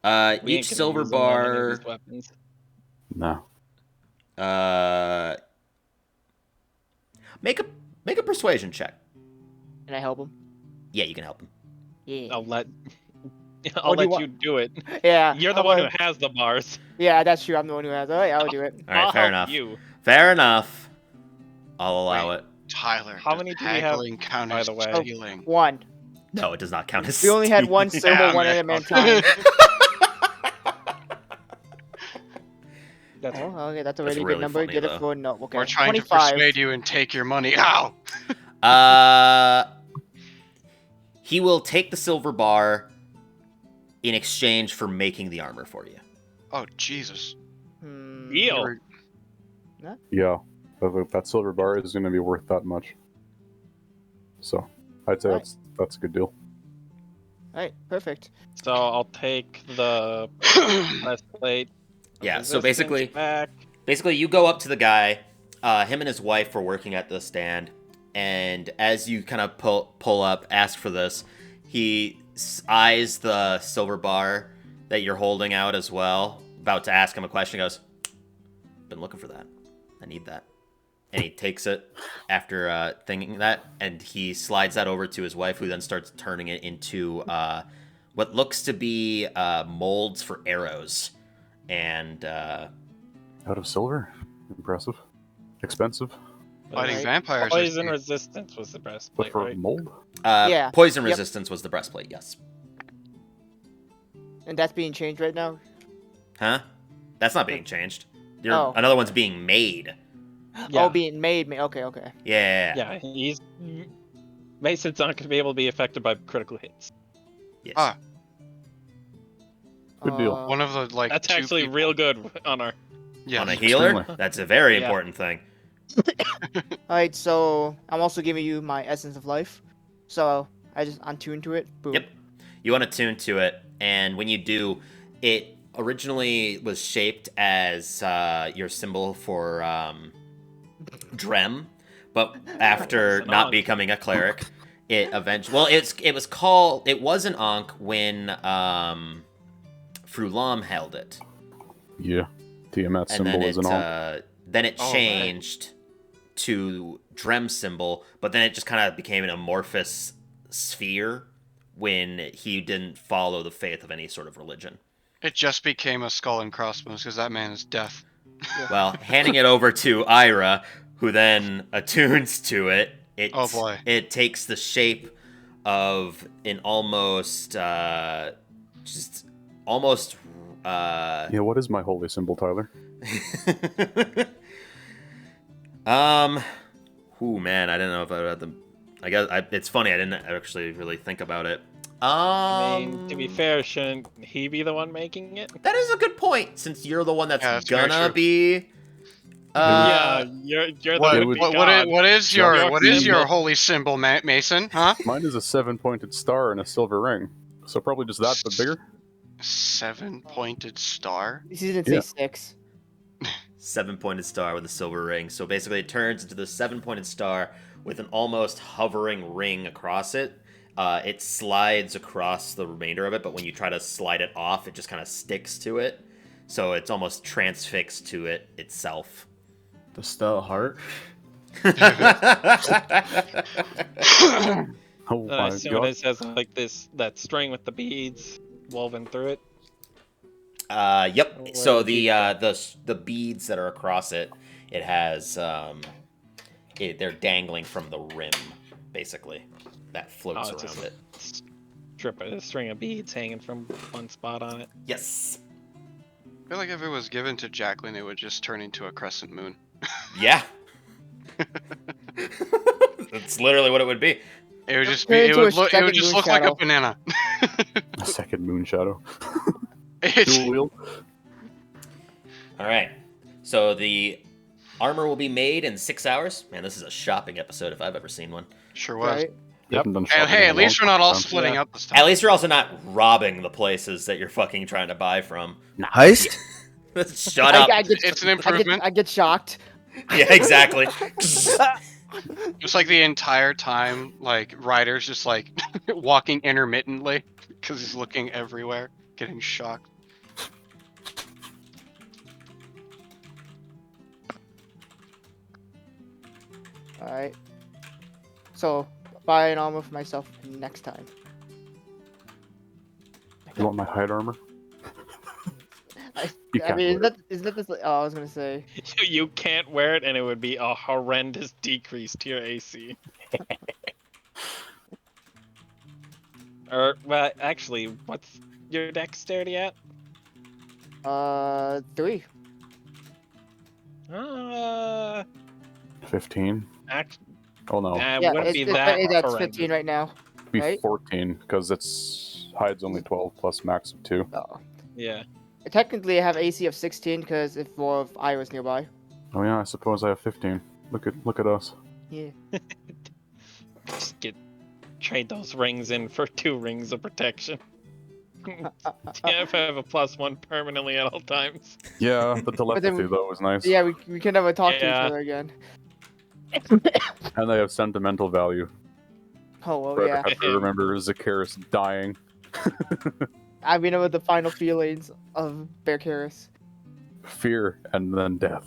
we Each ain't gonna silver use them on any of bar. these weapons. No. Make a persuasion check. Can I help him? Yeah, you can help him. Yeah. I'll let. Or I'll do you let want- you do it. Yeah. You're the I'll one who let- has the bars. Yeah, that's true. I'm the one who has. Alright, I'll do it. All right, I'll fair help enough. You. Fair enough. I'll allow Wait. it. Tyler. How does many do we have, haggling count by as the way? stealing? One. No, it does not count as. We only had one stealing. silver, one Damn it. adamantine. That's Oh, okay, that's a really really good number. funny, Get though. it for no. Okay. We're trying 25. to persuade you and take your money. Ow! He will take the silver bar in exchange for making the armor for you. Oh, Jesus. Deal. You're- Yeah. That silver bar is going to be worth that much. So, I'd say Right. that's a good deal. Alright, perfect. So I'll take the breastplate. Yeah. So resistance back. basically, you go up to the guy. Him and his wife were working at the stand, and as you kind of pull up, ask for this, he eyes the silver bar that you're holding out as well. About to ask him a question, goes, "Been looking for that. I need that." And he takes it after thinking that, and he slides that over to his wife, who then starts turning it into what looks to be molds for arrows. And Out of silver? Impressive. Expensive. Fighting Right. vampires. I Poison see. resistance was the But breastplate, for right? mold? Yeah. poison Yep. resistance was the breastplate, yes. And that's being changed right now? Huh? That's not being changed. Oh. Another one's being made. Yeah. Oh, being made. Okay, okay. Yeah. Yeah, he's Mason's not going to be able to be affected by critical hits. Yes. Ah. Good deal. One of the like. That's two actually people- real good on our. Yeah. On a healer, extremely. that's a very Yeah. important thing. Alright, so I'm also giving you my essence of life. So I just untune to it. Boom. Yep. You want to tune to it, and when you do, it originally was shaped as your symbol for Drem, but after It's an not Ankh. becoming a cleric, it eventually. Well, it was an Ankh when Frulam held it, Yeah. Tiamat's and symbol is an Ankh. then it Oh, right. changed to Drem's symbol, but then it just kind of became an amorphous sphere when he didn't follow the faith of any sort of religion. It just became a skull and crossbones because that man is deaf. Well, handing it over to Ira, who then attunes to it, Oh, boy. it takes the shape of an almost, just almost. Yeah, what is my holy symbol, Tyler? Ooh, man, I didn't know if I would have to. I guess it's funny. I didn't actually really think about it. I mean, to be fair, shouldn't he be the one making it? That is a good point, since you're the one that's Yeah, that's very gonna true. be Yeah, you're What, the it would-be would- god. what is Your your symbol. holy symbol, Mason? Huh? Mine is a 7-pointed star and a silver ring. So probably just that, but bigger. 7-pointed star. He didn't Yeah. say 6. 7-pointed star with a silver ring. So basically, it turns into the 7-pointed star with an almost hovering ring across it. It slides across the remainder of it, but when you try to slide it off, it just kind of sticks to it. So it's almost transfixed to it itself. The Stella Heart. Oh I my assume god. it has like that string with the beads woven through it. Yep. Where So the beads the beads that are across it, it has they're dangling from the rim, basically. That floats it's around just it. a string of beads hanging from one spot on it. Yes. I feel like if it was given to Jacqueline, it would just turn into a crescent moon. Yeah. That's literally what it would be. It would just Turn be. It into would a look. It would second just moon look like a shadow. banana. A second moon shadow. It's- Dual wield. All right. So the armor will be made in 6 hours. Man, this is a shopping episode if I've ever seen one. sure was. Right? Yep. Done Hey, shopping hey, in at a least we're long not all time. splitting Yeah. up this time. At least you're also not robbing the places that you're fucking trying to buy from. Heist? Shut up. It's an improvement. I get shocked. Yeah, exactly. Just like the entire time, like Ryder's just like walking intermittently because he's looking everywhere, getting shocked. Alright. So, buy an armor for myself next time. You want my hide armor? You I can't mean, wear isn't that this? Oh, I was gonna say. You can't wear it, and it would be a horrendous decrease to your AC. Or, well, actually, what's your dexterity at? 3. Uh, 15. act, Oh no. it Yeah, wouldn't it's, be it's, that that's horrendous. 15 right now. It'd be right? 14 because it's hide's only 12 plus max of 2. Oh. Yeah. Technically, I have AC of 16 because if more of I was nearby. Oh yeah, I suppose I have 15. Look at us. Yeah. Just trade those rings in for 2 rings of protection. Yeah, if I have a +1 permanently at all times. Yeah, the telepathy then- though is nice. Yeah, we can never talk to each Yeah. other again. And they have sentimental value. Oh well, But yeah. I have to remember Zacchaeus dying. I remember the final feelings of Bearcaris. Fear and then death.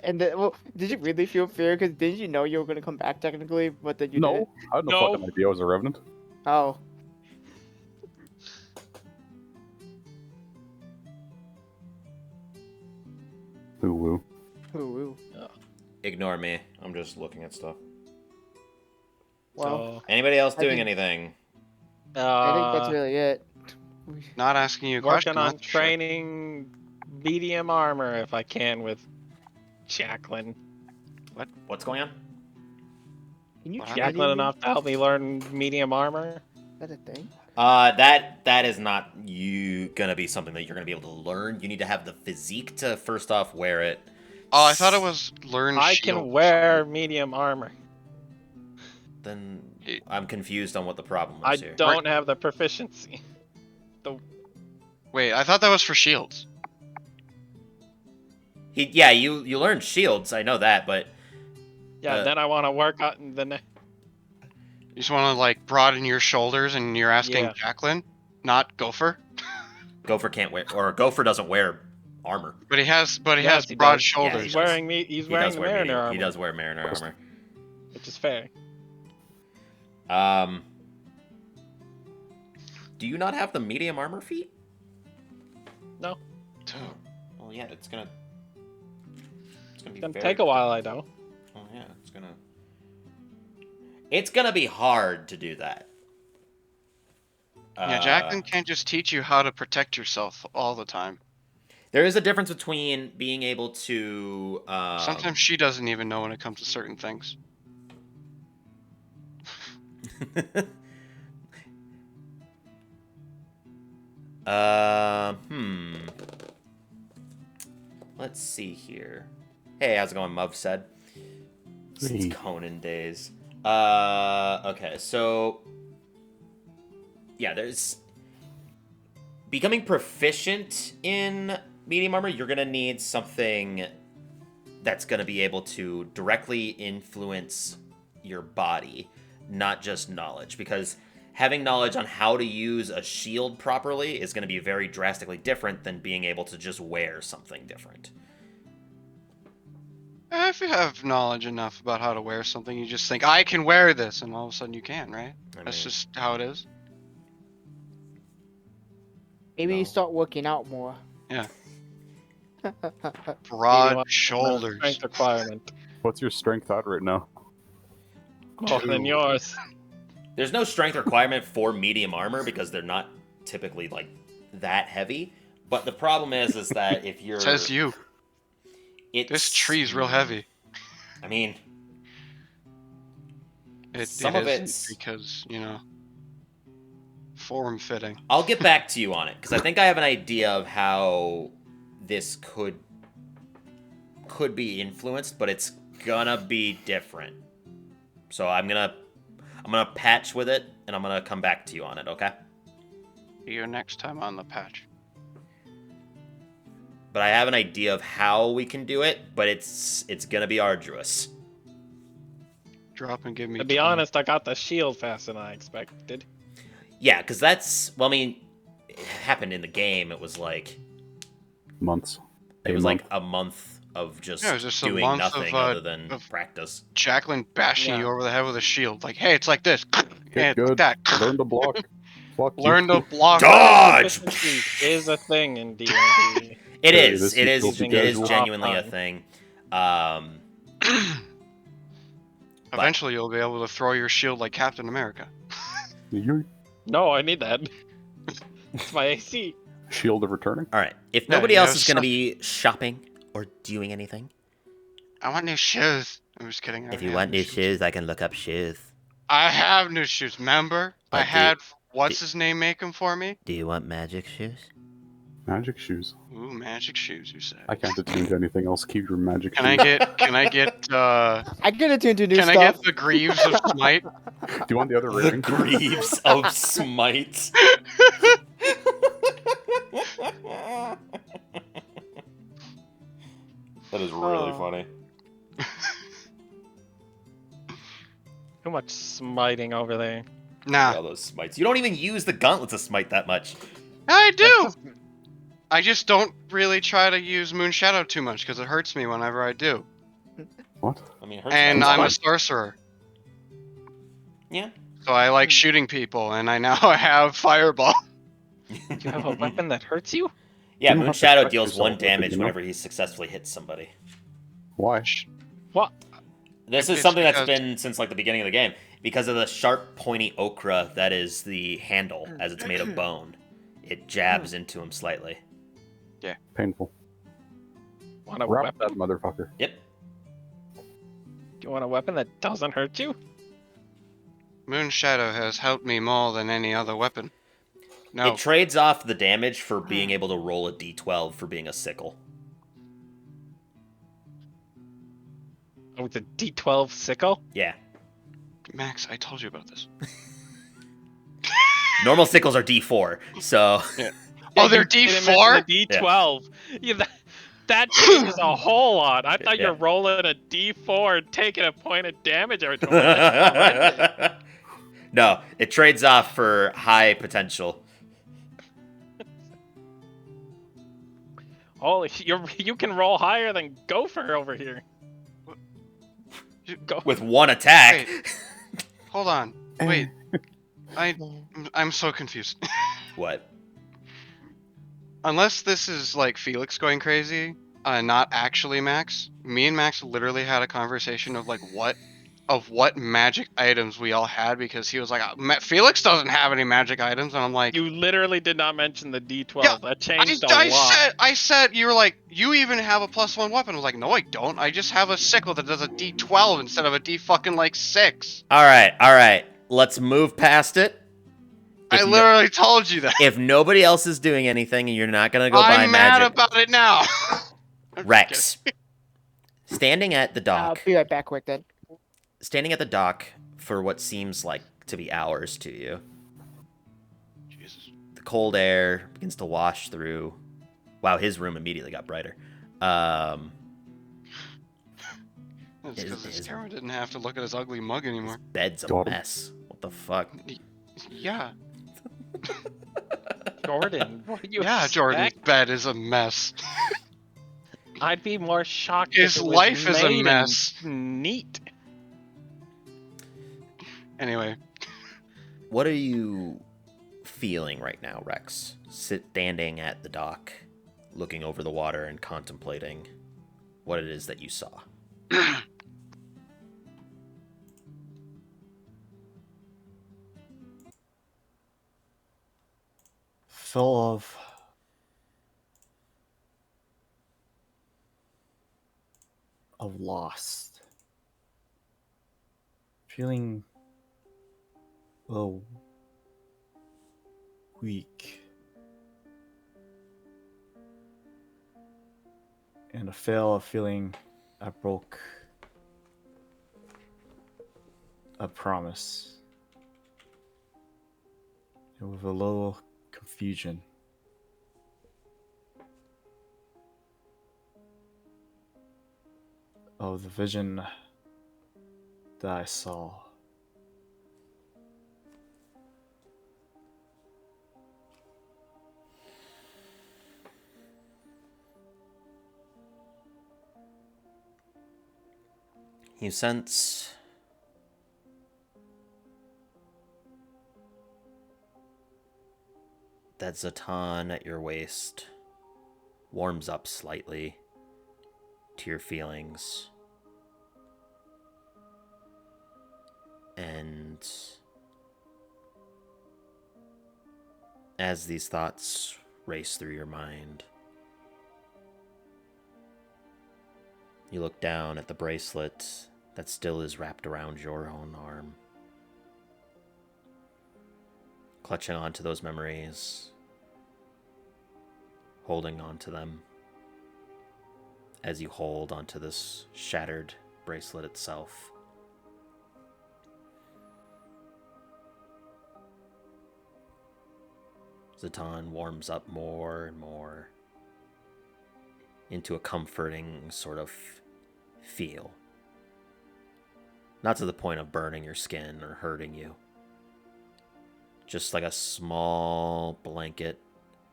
And then, well, did you really feel fear? Because didn't you know you were gonna come back technically, but then you No, didn't? I had no, No. fucking idea I was a revenant. Oh. Ooh woo. Ooh. Ignore me. I'm just looking at stuff. Well, Anybody else I doing think- anything? I think that's really it. Not asking you a question. Working on that's for sure. training medium armor if I can with Jacqueline. What's going on? Can you What? train Jacqueline me? enough to help me learn medium armor? Is that a thing? That is not gonna be something that you're gonna be able to learn. You need to have the physique to first off wear it. Oh, I thought it was learn. I shield can or wear something. medium armor. Then It- I'm confused on what the problem I is here. don't have the proficiency. Wait, I thought that was for shields. You learn shields. I know that, but Yeah, then I want to work on the next. You just want to like broaden your shoulders, and you're asking Yeah. Jacqueline, not Gopher. Gopher can't wear, or Gopher doesn't wear armor. But he has Yes, he broad does. shoulders. Yeah, He's does. wearing me. He's He wearing does the wear mariner medium. armor, He does wear mariner armor. which is fair. Do you not have the medium armor feat? No, Well, yeah, it's gonna it's be gonna very- take a while. I know. Oh yeah, it's gonna be hard to do that. Yeah, Jacqueline can't just teach you how to protect yourself all the time. There is a difference between being able to. Sometimes she doesn't even know when it comes to certain things. Hmm. Let's see here. Hey, how's it going, Muv said. Since Hey. Conan days. Okay, so yeah, there's becoming proficient in medium armor. You're gonna need something that's gonna be able to directly influence your body, not just knowledge, because having knowledge on how to use a shield properly is going to be very drastically different than being able to just wear something different. If you have knowledge enough about how to wear something, you just think, I can wear this, and all of a sudden you can, right? I That's mean, just how it is. Maybe No. you start working out more. Yeah. Medium Broad armor, shoulders. Strength requirement. What's your strength at right now? More than Two. yours. There's no strength requirement for medium armor because they're not typically like that heavy. But the problem is that if you're Says you. it's, This tree's real heavy. I mean, It Some of isn't it's- because, form fitting. I'll get back to you on it because I think I have an idea of how this could be influenced, but it's gonna be different. So I'm gonna patch with it, and I'm gonna come back to you on it. Okay? See you next time on the patch. But I have an idea of how we can do it, but it's gonna be arduous. Drop and give me. To be 20. honest, I got the shield faster than I expected. Yeah, because that's I mean, it happened in the game. It was like Months. it A was month. like a month of just, Yeah, it was just a doing month nothing of, other than of- practice. Jacqueline bashing Yeah. you over the head with a shield. Like, hey, it's like this. Get Yeah, good. like that. Learn to block. Fuck you. Learn to block. Dodge! Efficiency is a thing in D&D. It Hey, is. this It is is. filthy It is casual. genuinely a Fine. thing. Eventually, you'll be able to throw your shield like Captain America. You No, I need that. It's my AC. shield of returning. All right. If Yeah, nobody you else have is going to some- be shopping or doing anything, I want new shoes. I'm just kidding. I if already you have want new shoes, I can look up shoes. I have new shoes. Remember, I But had what's his name make them for me. Do you want magic shoes? Magic shoes. Ooh, magic shoes. You said. I can't attune to anything else. Keep your magic Can shoes. I get? Can I get? I get attuned to new Can I stuff. get the Greaves of Smite? Do you want the other rating? Greaves of Smite. That is really Oh. funny. Too much smiting over there. Nah, All those smites. You don't even use the gauntlet to smite that much. I do. I just don't really try to use Moon Shadow too much because it hurts me whenever I do. What? I mean, it hurts And my I'm a butt. sorcerer, Yeah. so I like shooting people, and I now have Fireball. You have a weapon that hurts you? Yeah, You don't Moon have to Shadow protect deals yourself 1 with it, damage you know? whenever he successfully hits somebody. Why? What? This is It's something that's because- been since like the beginning of the game. Because of the sharp, pointy ochre that is the handle, as it's made of bone. It jabs into him slightly. Painful. Want a Wrap weapon? that motherfucker. Yep. Do you want a weapon that doesn't hurt you? Moon Shadow has helped me more than any other weapon. No, It trades off the damage for being able to roll a d12 for being a sickle. Oh, it's a D12 sickle? Yeah. Max, I told you about this. Normal sickles are d4, so... Oh, they're you didn't D4? mention the D12. Yeah, that changes a whole lot. I thought Yeah. you're rolling a D4 and taking a point of damage every time. That's horrendous. No, it trades off for high potential. Holy, you can roll higher than Gopher over here. Go. With 1 attack. Hold on. Wait. I'm so confused. What? Unless this is like Felix going crazy, not actually Max. Me and Max literally had a conversation of like what magic items we all had because he was like, Felix doesn't have any magic items, and I'm like, You literally did not mention the D12. Yeah, That changed a lot. I said you were like, you even have a +1 weapon. I was like, no, I don't. I just have a sickle that does a D12 instead of a D fucking like 6. Alright. Let's move past it. I literally told you that. If nobody else is doing anything and you're not gonna go buy I'm mad magic, about it now. Rex, Standing at the I'll dock, be right back quick then. standing at the dock for what seems like to be hours to you, Jesus. the cold air begins to wash through. Wow, his room immediately got brighter. Um, That's his, because his his, camera didn't have to look at his ugly mug his anymore. bed's a Jordan. mess. What the fuck? Yeah. Jordan, what do you Yeah, Jordan's expect? bed is a mess. I'd be more shocked His if it was life is a made and mess. neat. Anyway, What are you feeling right now, Rex? Standing at the dock, looking over the water and contemplating what it is that you saw. Full of lost. Feeling a little weak. And a fail of feeling I broke a promise. And with a little confusion. Of the vision that I saw. You sense that Zatan at your waist warms up slightly to your feelings. And as these thoughts race through your mind, you look down at the bracelet that still is wrapped around your own arm. Clutching onto those memories, holding onto them as you hold onto this shattered bracelet itself. Zatan warms up more and more into a comforting sort of feel. Not to the point of burning your skin or hurting you. Just like a small blanket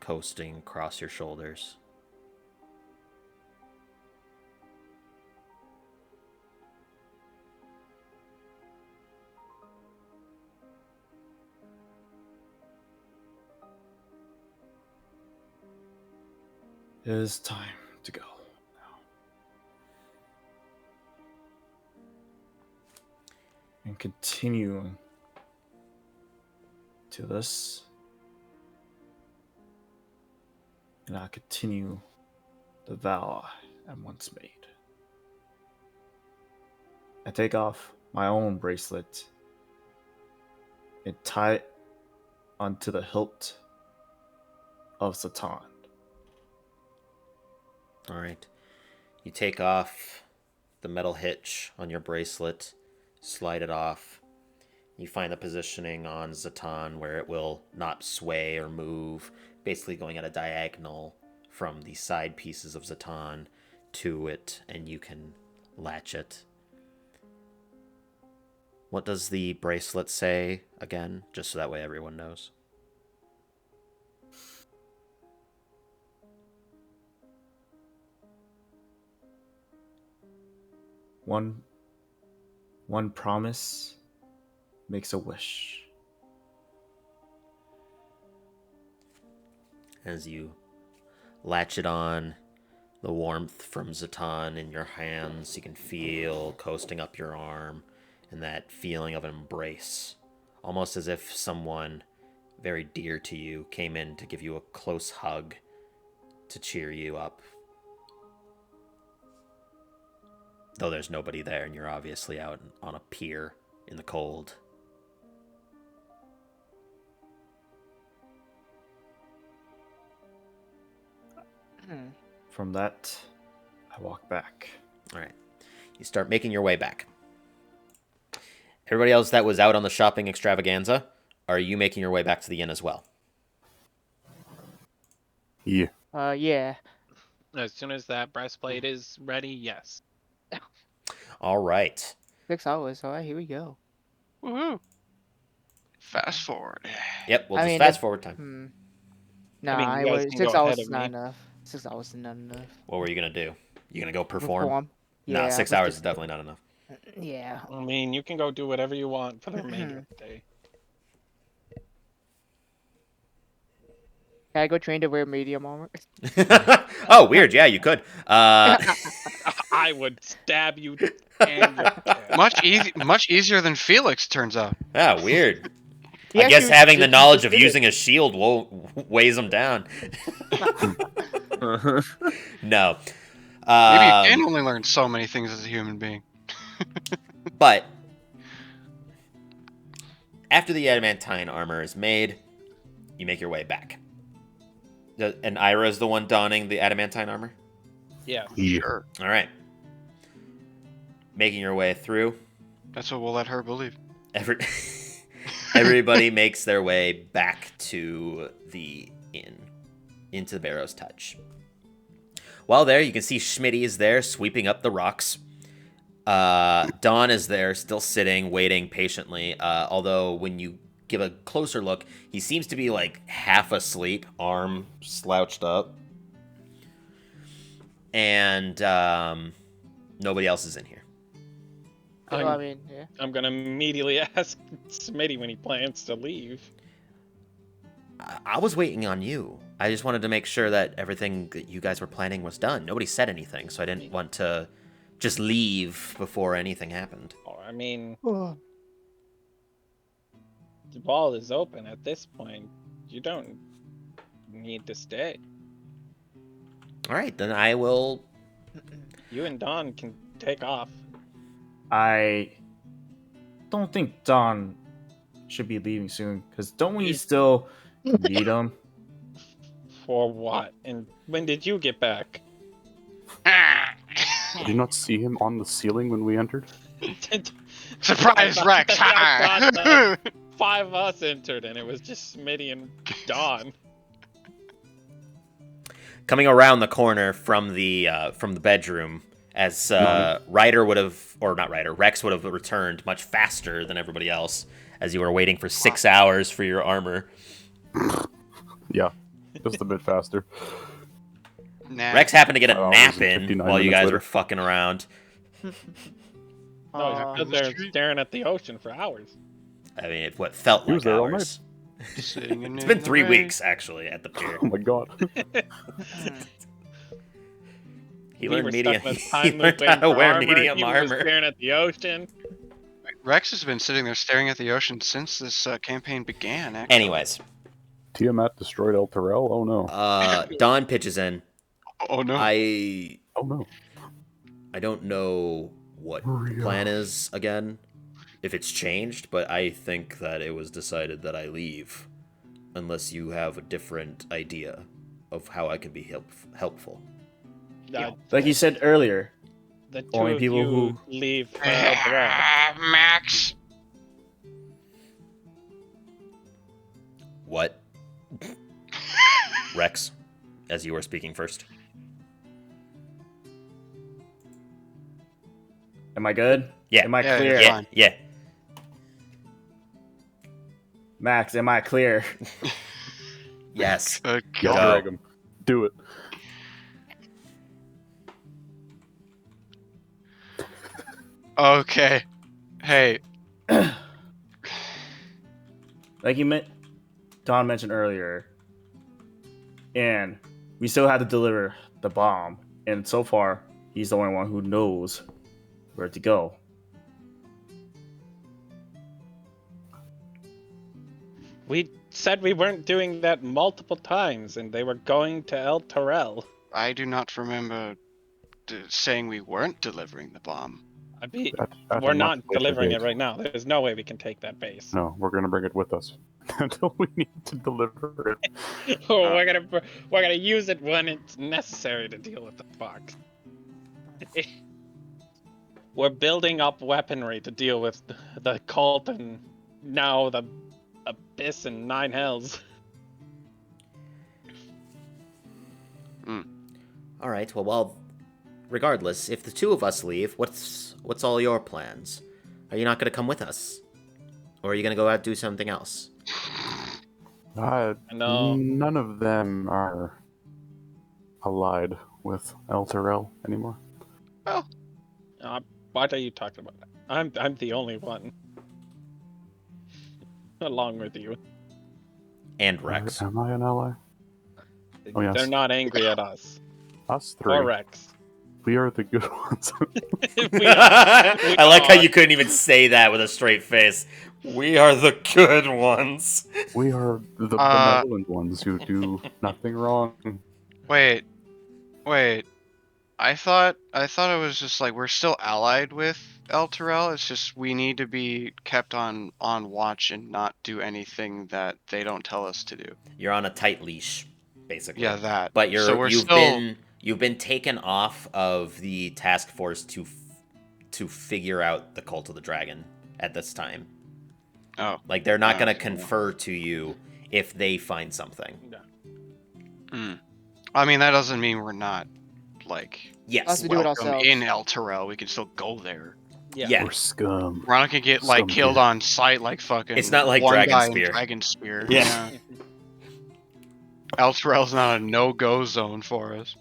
coasting across your shoulders. It is time to go now. And continuing to this. And I continue the vow I once made. I take off my own bracelet and tie it onto the hilt of Satan. Alright. You take off the metal hitch on your bracelet, slide it off. You find the positioning on Zatan where it will not sway or move, basically going at a diagonal from the side pieces of Zatan to it, and you can latch it. What does the bracelet say again, just so that way everyone knows? One promise makes a wish. As you latch it on, the warmth from Zatan in your hands, you can feel coasting up your arm, and that feeling of embrace, almost as if someone very dear to you came in to give you a close hug to cheer you up. Though there's nobody there, and you're obviously out on a pier in the cold. Hmm. From that, I walk back. All right. You start making your way back. Everybody else that was out on the shopping extravaganza, are you making your way back to the inn as well? Yeah. Yeah. As soon as that breastplate is ready, yes. All right. 6 hours. All right, here we go. Woohoo! Fast forward. Yep, we'll I just mean, fast forward time. Nah, mean, you guys can 6 go hours ahead is of not me. enough. 6 hours is not enough. What were you going to do? You going to go perform? Yeah. Nah, 6 but hours is definitely not enough. Yeah. I mean, you can go do whatever you want for the remainder of the day. Can I go train to wear medium armor? Oh, weird. Yeah, you could. I would stab you and your dad. Much easier than Felix, turns out. Ah, weird. He I guess actually having the just knowledge of did it. using a shield weighs him down. No. Maybe you can only learn so many things as a human being. But after the adamantine armor is made, you make your way back. And Ira is the one donning the adamantine armor? Yeah. Yeah. Sure. All right. Making your way through. That's what we'll let her believe. Everybody makes their way back to the inn, into Barrow's Touch. While there, you can see Schmitty is there, sweeping up the rocks. Don is there, still sitting, waiting patiently. Although, when you give a closer look, he seems to be like half asleep, arm slouched up. And nobody else is in here. Well, I mean, yeah. I'm gonna immediately ask Smitty when he plans to leave. I was waiting on you. I just wanted to make sure that everything that you guys were planning was done. Nobody said anything, so I didn't want to just leave before anything happened. Oh, I mean, Oh, the ball is open at this point. You don't need to stay. All right, then I will. You and Don can take off. I don't think Don should be leaving soon, because don't we still need him? For what? And when did you get back? Did you not see him on the ceiling when we entered? Surprise, Rex! I thought 5 of us entered, and it was just Smitty and Don. Coming around the corner from the bedroom, as Ryder would have, or not Ryder, Rex would have returned much faster than everybody else, as you were waiting for 6 hours for your armor. Yeah, just a bit faster. Nah. Rex happened to get a 5 hours nap and in 59 while you minutes guys later. were fucking around. No, he stood there staring at the ocean for hours. I mean, it what felt He like was there all hours. Sitting in It's been the 3 rain. weeks actually at the pier. Oh my god. He We learned were medium. stuck in a He time learned loop how waiting to for wear armor. medium He was armor. staring at the ocean. Rex has been sitting there staring at the ocean since this campaign began, actually. Anyways, Tiamat destroyed El Terrell? Oh no. Don pitches in. Oh no. I Oh no. don't know what the plan is again, if it's changed, but I think that it was decided that I leave, unless you have a different idea of how I can be helpful. Like you said earlier, The two Only of people you who- leave for El Dorado. Max. What? Rex, as you were speaking first. am I good? Yeah. Am I Yeah, clear? you're Yeah, fine. yeah. Max, am I clear? Yes. Good Y'all Go. drag him. Do it. Okay. Hey. Like Don mentioned earlier, and we still had to deliver the bomb. And so far, he's the only one who knows where to go. We said we weren't doing that multiple times, and they were going to El Terrell. I do not remember saying we weren't delivering the bomb. We're not later delivering date. it right now. There's no way we can take that base. No, we're gonna bring it with us until we need to deliver it. Oh, we're gonna use it when it's necessary to deal with the fox. We're building up weaponry to deal with the cult and now the abyss and nine hells. All right. Well, regardless, if the two of us leave, what's all your plans? Are you not going to come with us, or are you going to go out and do something else? No. None of them are allied with El Terrell anymore. Well, What are you talking about? I'm the only one. Along with you. And Rex. Am I an ally? Oh, yes. They're not angry at us. Us three. Or Rex. We are the good ones. I like how you couldn't even say that with a straight face. We are the good ones. We are the benevolent ones who do nothing wrong. wait. I thought it was just like we're still allied with El Terrell. It's just we need to be kept on watch and not do anything that they don't tell us to do. You're on a tight leash, basically. Yeah, that. But So we're you've been taken off of the task force to figure out the Cult of the Dragon at this time. Oh. Like they're not going to confer to you if they find something. I mean, that doesn't mean we're not like Yes. to do it welcome ourselves. in El Terrell. We can still go there. Yeah. We're scum. We're not gonna get like Scum killed kid. on sight like fucking. It's not like one Dragon guy in Spear. Dragon Spear. Yeah. El Terrell's not a no-go zone for us.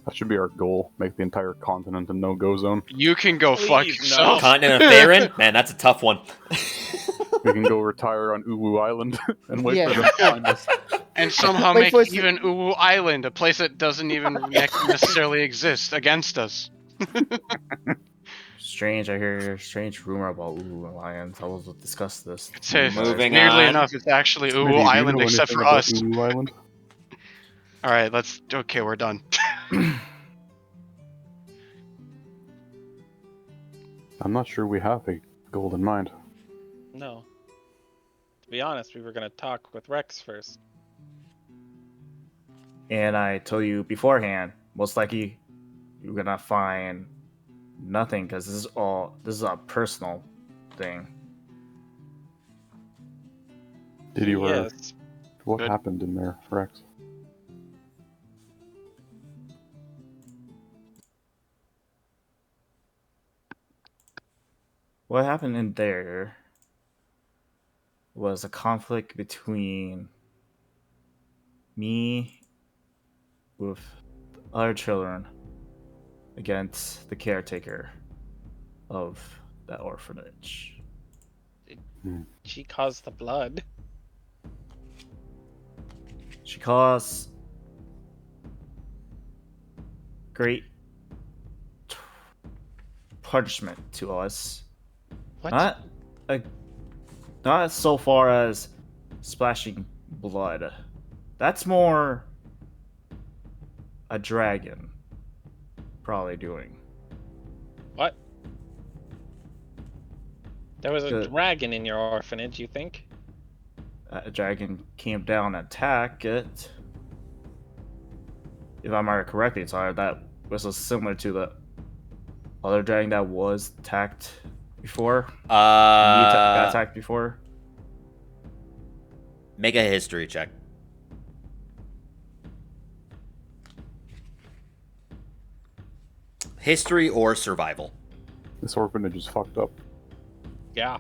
That should be our goal. Make the entire continent a no-go zone. You can go fuck Please, no. yourself. Continent of Faerun? Man, that's a tough one. We can go retire on Uwu Island and wait Yeah. for them to find us. And somehow Wait make for us to- even Uwu Island, a place that doesn't even necessarily exist, against us. Strange, I hear a strange rumor about Lions. I will discuss this. Moving Weirdly on. enough, it's actually Smitty, Uwu do you Island know except anything for about us. Uwu Island? Alright, okay, we're done. I'm not sure we have a goal in mind. No. To be honest, we were gonna talk with Rex first. And I told you beforehand, most likely you're gonna find nothing because this is a personal thing. Did you hear Yes. what Good. happened in there, Rex? What happened in there was a conflict between me with other children against the caretaker of that orphanage. She caused the blood. She caused great punishment to us. What? Not so far as splashing blood. That's more a dragon probably doing. What? There was a Good. dragon in your orphanage, you think? A dragon came down and attacked it. If I remember correctly, sorry, that was similar to the other dragon that was attacked before. Got attacked before. Make a history check. History or survival. This orphanage is fucked up. Yeah.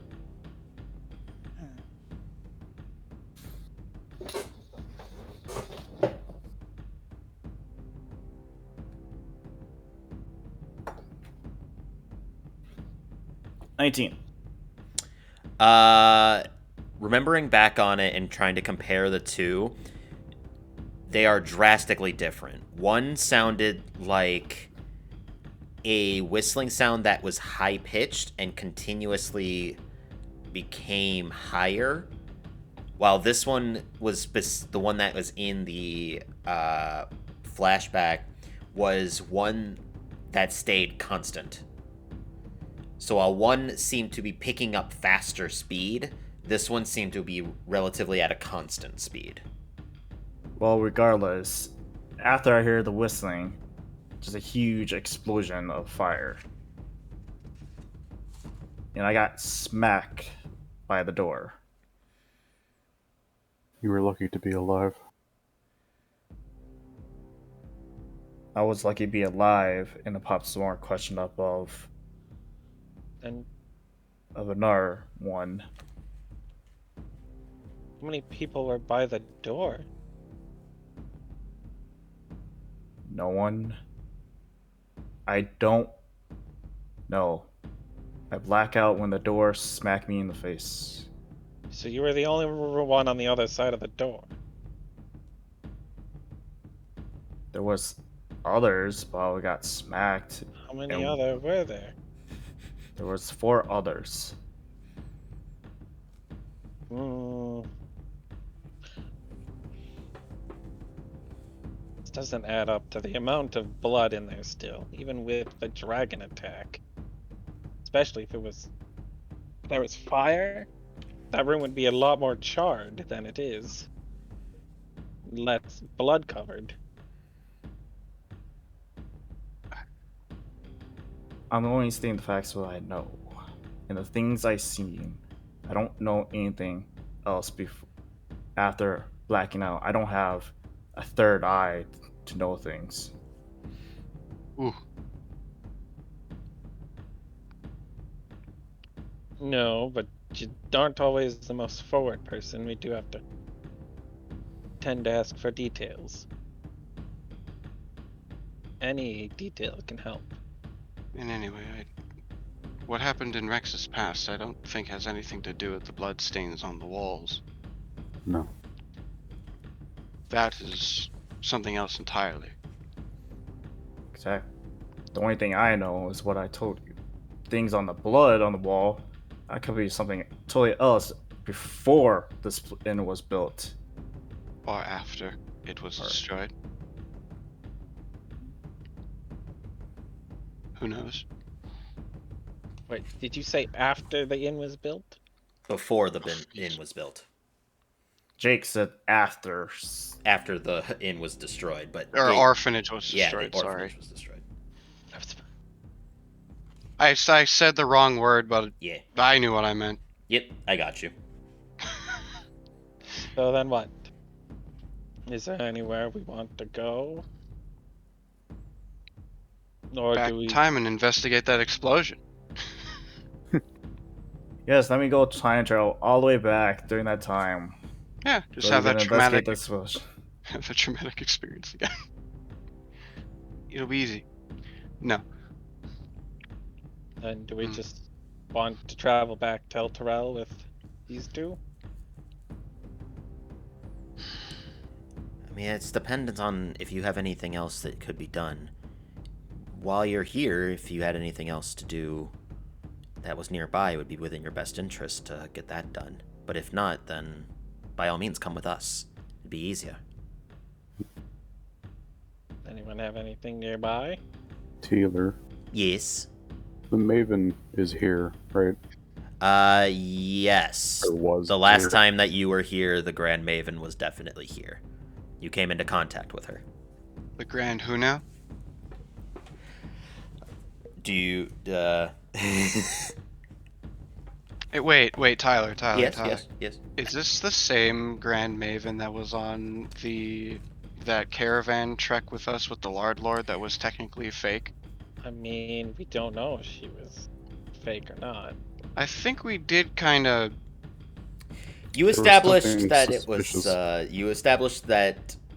$19. Remembering back on it and trying to compare the two, they are drastically different. One sounded like a whistling sound that was high pitched and continuously became higher, while this one was the one that was in the flashback was one that stayed constant. So while one seemed to be picking up faster speed, this one seemed to be relatively at a constant speed. Well, regardless, after I hear the whistling, just a huge explosion of fire. and I got smacked by the door. You were lucky to be alive. I was lucky to be alive, and it pops some more question up And of another one. how many people were by the door? No one. I don't know. I black out when the door smacked me in the face. So you were the only one on the other side of the door. There was others, but I got smacked. How many And other were there? there was 4 others. Hmm. This doesn't add up to the amount of blood in there still, even with the dragon attack. Especially if there was fire, that room would be a lot more charred than it is. Less blood covered. I'm only stating the facts what I know. And the things I've seen. I don't know anything else after blacking out. I don't have a third eye to know things. Ooh. No, but you aren't always the most forward person. We do have to tend to ask for details. Any detail can help. And anyway, what happened in Rex's past, I don't think has anything to do with the blood stains on the walls. No. That is something else entirely. Exactly. The only thing I know is what I told you. Things on the blood on the wall, that could be something totally else before this inn was built. Or after it was destroyed. Who knows? Wait, did you say after the inn was built? Before the inn was built. Jake said after. After the inn was destroyed, but Or orphanage was yeah, destroyed, the orphanage sorry. was destroyed. I said the wrong word, but Yeah. I knew what I meant. Yep, I got you. So then what? Is there anywhere we want to go? Or Back do we... in time and investigate that explosion. Yes, let me go time travel all the way back during that time. Yeah, just So have we that can traumatic investigate this. have that traumatic experience again. It'll be easy. No. And do we just want to travel back to El Terrell with these two? I mean, it's dependent on if you have anything else that could be done. While you're here, if you had anything else to do that was nearby, it would be within your best interest to get that done. But if not, then by all means, come with us. It'd be easier. Anyone have anything nearby? Taylor, Yes. the Maven is here, right? Yes. Or was The last here. time that you were here, the Grand Maven was definitely here. You came into contact with her. The Grand who now? Do you, Hey, wait, Tyler. yes. Is this the same Grand Maven that was on that caravan trek with us with the Lord that was technically fake? I mean, we don't know if she was fake or not. I think we did kind of. You was established something that suspicious.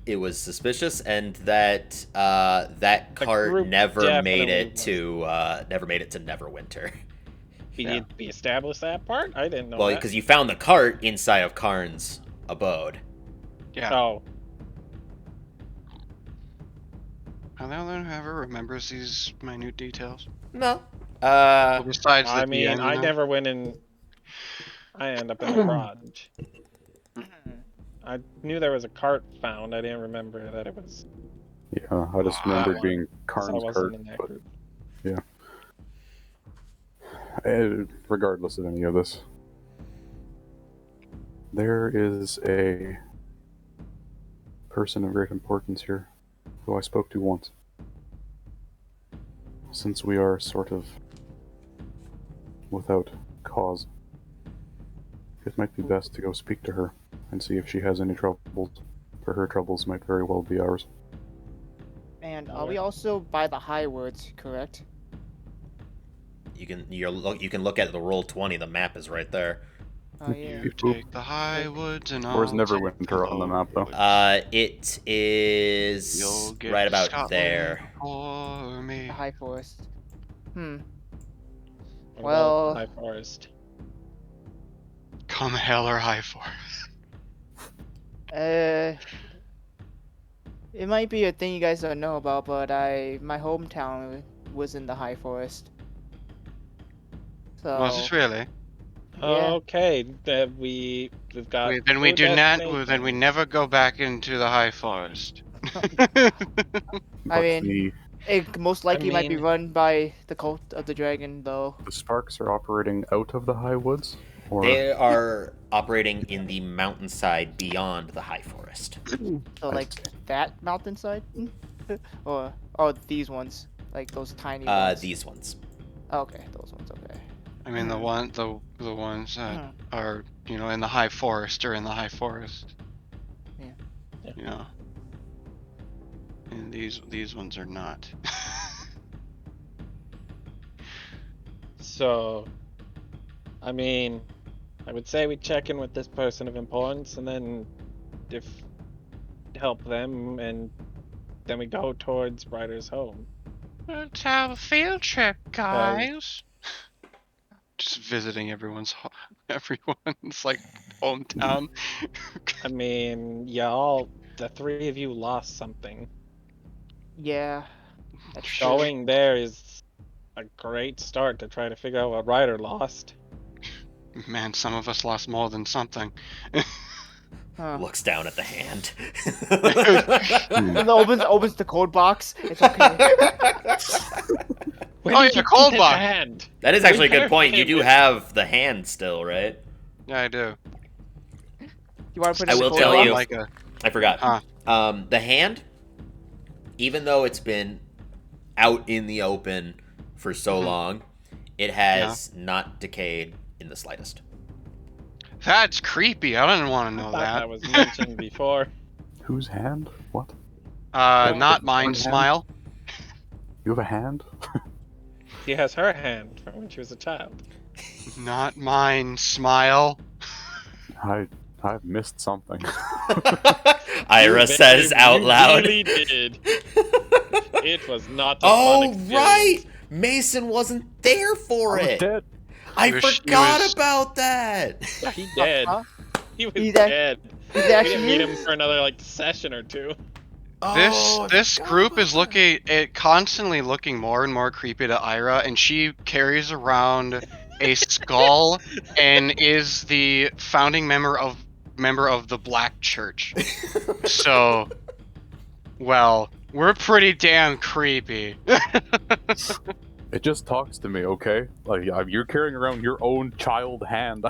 it was suspicious and that that The cart group never made definitely it to Neverwinter. We established that part? I didn't know Well, that. because you found the cart inside of Karn's abode. Yeah. Oh, Am I the only one who ever remembers these minute details? No. Well, besides I the mean, DM, I you know? never went in. I end up in the garage. I knew there was a cart found. I didn't remember that it was. Yeah, I just Ah, remembered one. being So I Karn's wasn't cart, in that but group. regardless of any of this, there is a person of great importance here who I spoke to once. Since we are sort of without cause. It might be best to go speak to her and see if she has any troubles, for her troubles might very well be ours. And are we also by the high woods, correct? You can look at the Roll20. The map is right there. Oh yeah. You take the high woods and Where's I'll take the Neverwinter on the map, though? low woods. It is You'll get right to about Scotland there. for me. The high forest. Hmm. What Well- about High Forest? Come hell or high for. It might be a thing you guys don't know about, but my hometown was in the high forest. So Was this really? Yeah. Okay, then we've got. Then we two do not. destinations. Then we never go back into the high forest. But mean- it most likely might be mean- run by the cult of the dragon, though. the sparks are operating out of the high woods? Or They are operating in the mountainside beyond the high forest. So like that mountainside, or these ones, like those tiny ones. These ones. Okay, those ones. Okay. I mean the ones that are in the high forest or in the high forest. Yeah. You know. And these ones are not. So, I mean, I would say we check in with this person of importance, and then if help them, and then we go towards Ryder's home. Let's have a field trip, guys. Just visiting everyone's like hometown. I mean, the three of you lost something. Yeah. That's true. Going there is a great start to try to figure out what Ryder lost. Man, some of us lost more than something. Huh. Looks down at the hand. And opens the code box. It's okay. Where Oh, did yeah, you cold put box. the hand? That is actually a good point. You Where- do have the hand still, right? Yeah, I do. You want to put I in the will code tell box? you. Like a, I forgot. Huh. The hand, even though it's been out in the open for so long, it has not decayed in the slightest. That's creepy. I didn't want to know I thought that that. was mentioned before. whose hand? What? Not mine. One hand? Smile. You have a hand? She has her hand from when she was a child. Not mine. Smile. I've missed something. Ira You says very- out you loud. really did. It was not a Oh, fun experience. right! Mason wasn't there for I was it. dead. I He was- forgot he was- about that. He dead. Huh? He was He's dead. He's We didn't actually meet him for another session or two. Oh, I This forgot group about is that. constantly looking more and more creepy to Ira, and she carries around a skull and is the founding member of the Black Church. So, well, we're pretty damn creepy. It just talks to me, okay? Like, you're carrying around your own child hand.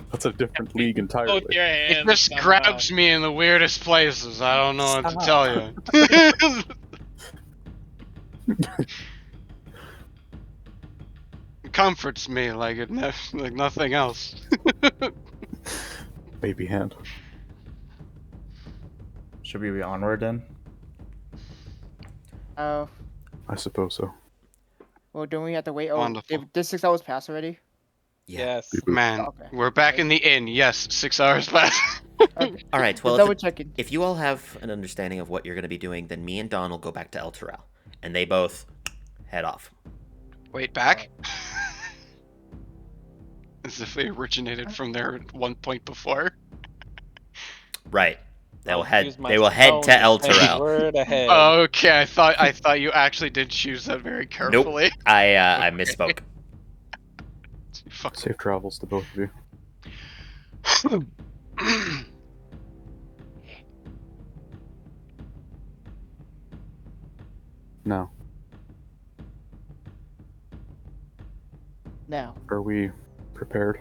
That's a different league entirely. Both your hands. It just somehow. grabs me in the weirdest places. I don't know what to tell you. It comforts me like like nothing else. Baby hand. Should we be onward then? Oh, I suppose so. well, don't we have to wait? Oh, Wonderful. did 6 hours pass already? Yes. Man, Okay. we're back in the inn. Yes, 6 hours past. Okay. All right. Well, Double checking. if you all have an understanding of what you're going to be doing, then me and Don will go back to El Terrell, and they both head off. Wait, back? As if they originated from there at one point before. Right. They will I'll head. use my They will head phone to El say Terrell. Word ahead. Okay, I thought you actually did choose that very carefully. I misspoke. Fuck. Safe travels to both of you. Now, Now. are we prepared?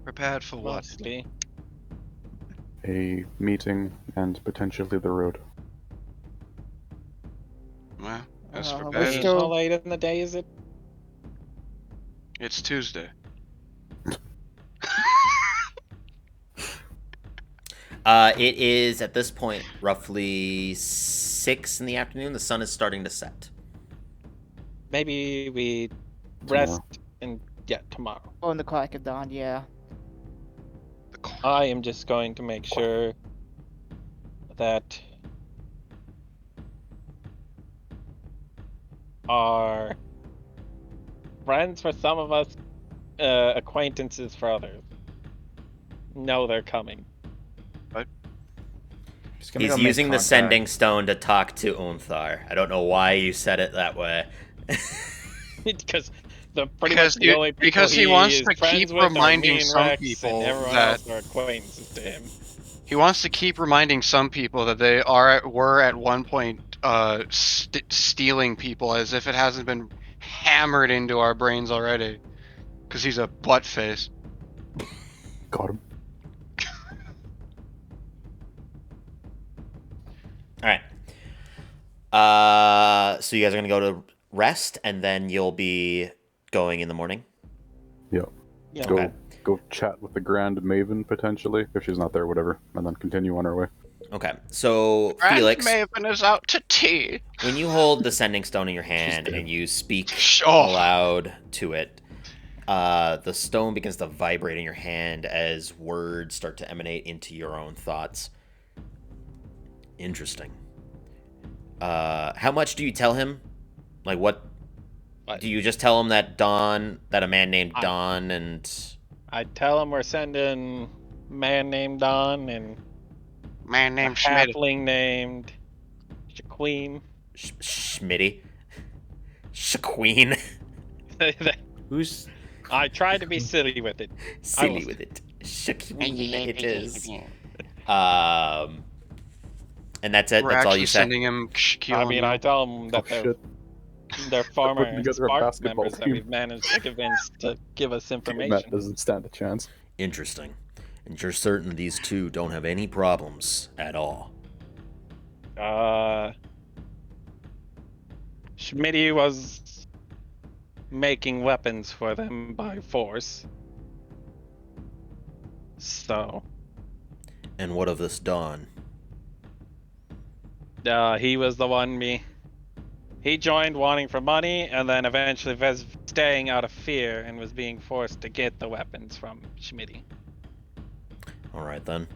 Prepared for what? Mostly. A meeting and potentially the road. Well, as we're prepared as still- How late in the day is it? It's Tuesday. It is at this point roughly 6 in the afternoon. The sun is starting to set. Maybe we Tomorrow. rest and tomorrow. On the crack of dawn, yeah. I am just going to make sure that our friends for some of us, acquaintances for others, know they're coming. Just gonna He's go make using the contact. sending stone to talk to Unthar. I don't know why you said it that way. Because pretty much the only people because he wants is to friends keep with are reminding me and some Rex, people and everyone that- else are acquaintances to him. He wants to keep reminding some people that they were at one point stealing people, as if it hasn't been hammered into our brains already. Because he's a butt face. Got him. All right. So you guys are gonna go to rest, and then you'll be going in the morning. Yeah. Yeah. Go Okay. go chat with the Grand Maven potentially if she's not there, whatever, and then continue on our way. Okay. So Grand Felix, Maven is out to tea. when you hold the sending stone in your hand dead. and you speak Oh. aloud to it, the stone begins to vibrate in your hand as words start to emanate into your own thoughts. Interesting. How much do you tell him? Like, what? What? Do you just tell him that a man named Don, and I tell him we're sending man named Don and Man a named Schmidt. halfling named Shaquem. Schmitty? Shaqueen? Who's I tried to be silly with it. Silly will- with it. Shaqueen it is. And that's it? We're That's all actually you say? sending him Shaquille I mean, I O'Neal. tell them that Oh, they're, shit. they're former putting together a Spark basketball members that team. we've managed to convince to give us That information. doesn't stand a chance. Interesting. And you're certain these two don't have any problems at all? Schmitty was making weapons for them by force. So, And what of this Don? he was the one he joined wanting for money, and then eventually was staying out of fear and was being forced to get the weapons from Schmitty. Alright then.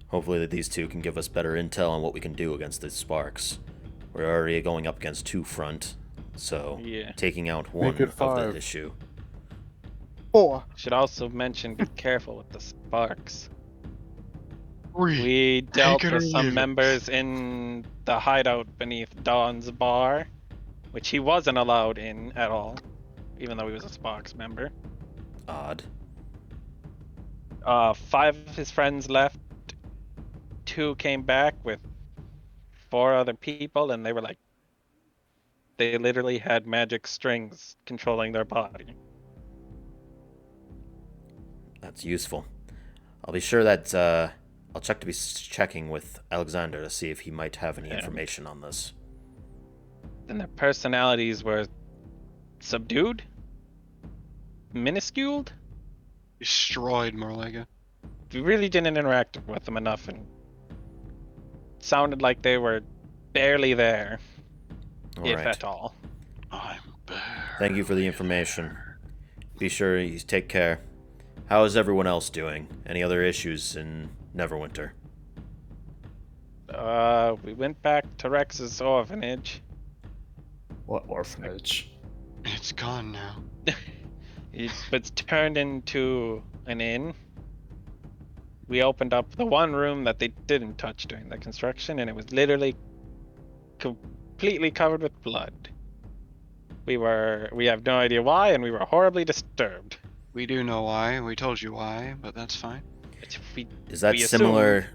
Hopefully that these two can give us better intel on what we can do against these sparks. We're already going up against two front, so Yeah. taking out one Make it of 5. the issue. 4. Should also mention, be careful with the sparks. Three. We dealt it or with some leave it. members in the hideout beneath Don's bar, which he wasn't allowed in at all, even though he was a Sparks member. Odd. 5 of his friends left. 2 came back with 4 other people, and they literally had magic strings controlling their body. That's useful. I'll be sure that I'll be checking with Alexander to see if he might have any Yeah. information on this. And their personalities were subdued, minusculed. Destroyed, more like it. We really didn't interact with them enough, and sounded like they were barely there, if Alright. at all. I'm bare. Thank you for the information. Be sure you take care. How is everyone else doing? Any other issues in Neverwinter? We went back to Rex's orphanage. what orphanage? It's gone now. It's turned into an inn. We opened up the one room that they didn't touch during the construction, and it was literally completely covered with blood. We have no idea why, and we were horribly disturbed. We do know why. We told you why, but that's fine. Is that we similar?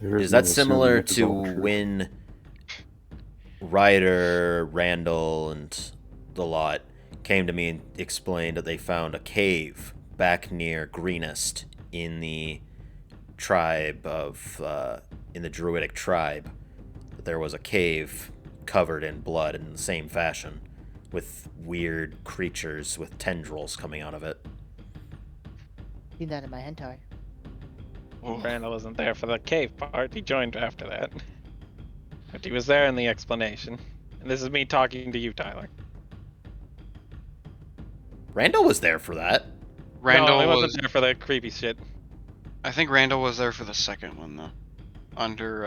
There Is no that similar assuming it is to all true. when Ryder, Randall, and the lot came to me and explained that they found a cave back near Greenest in the tribe of in the Druidic tribe? That there was a cave covered in blood in the same fashion. with weird creatures with tendrils coming out of it. Seen that in my hentai. Randall wasn't there for the cave part. He joined after that. But he was there in the explanation. And this is me talking to you, Tyler. Randall was there for that. Randall no, he was. wasn't there for the creepy shit. I think Randall was there for the second one though. Under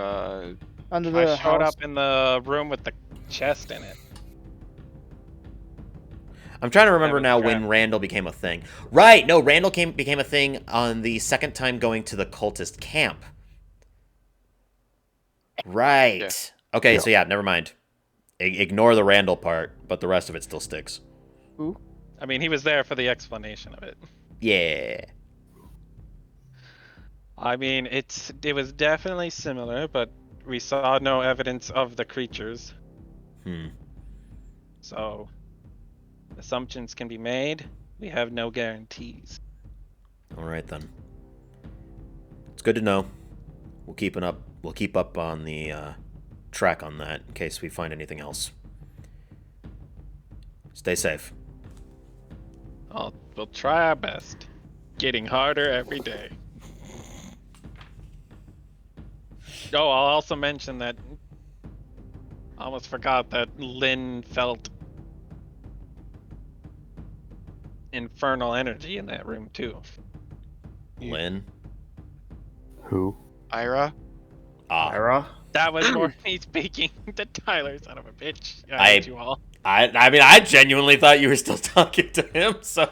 Under I the showed house. up in the room with the chest in it. I'm trying to remember was now crap. when Randall became a thing. Right, no, Randall became a thing on the second time going to the cultist camp. Right. Yeah. Okay, Yeah. so yeah, never mind. Ignore the Randall part, but the rest of it still sticks. Who? I mean, he was there for the explanation of it. Yeah. I mean, it was definitely similar, but we saw no evidence of the creatures. So, assumptions can be made. We have no guarantees. All right then. It's good to know. We'll keep up on the track on that in case we find anything else. Stay safe. We'll try our best. Getting harder every day. Oh, I'll also mention that I almost forgot that Lynn felt infernal energy in that room too. Lynn. Who? Ira. Ira? That was more me speaking to Tyler, son of a bitch. I I- hate you all. I mean, I genuinely thought you were still talking to him, so...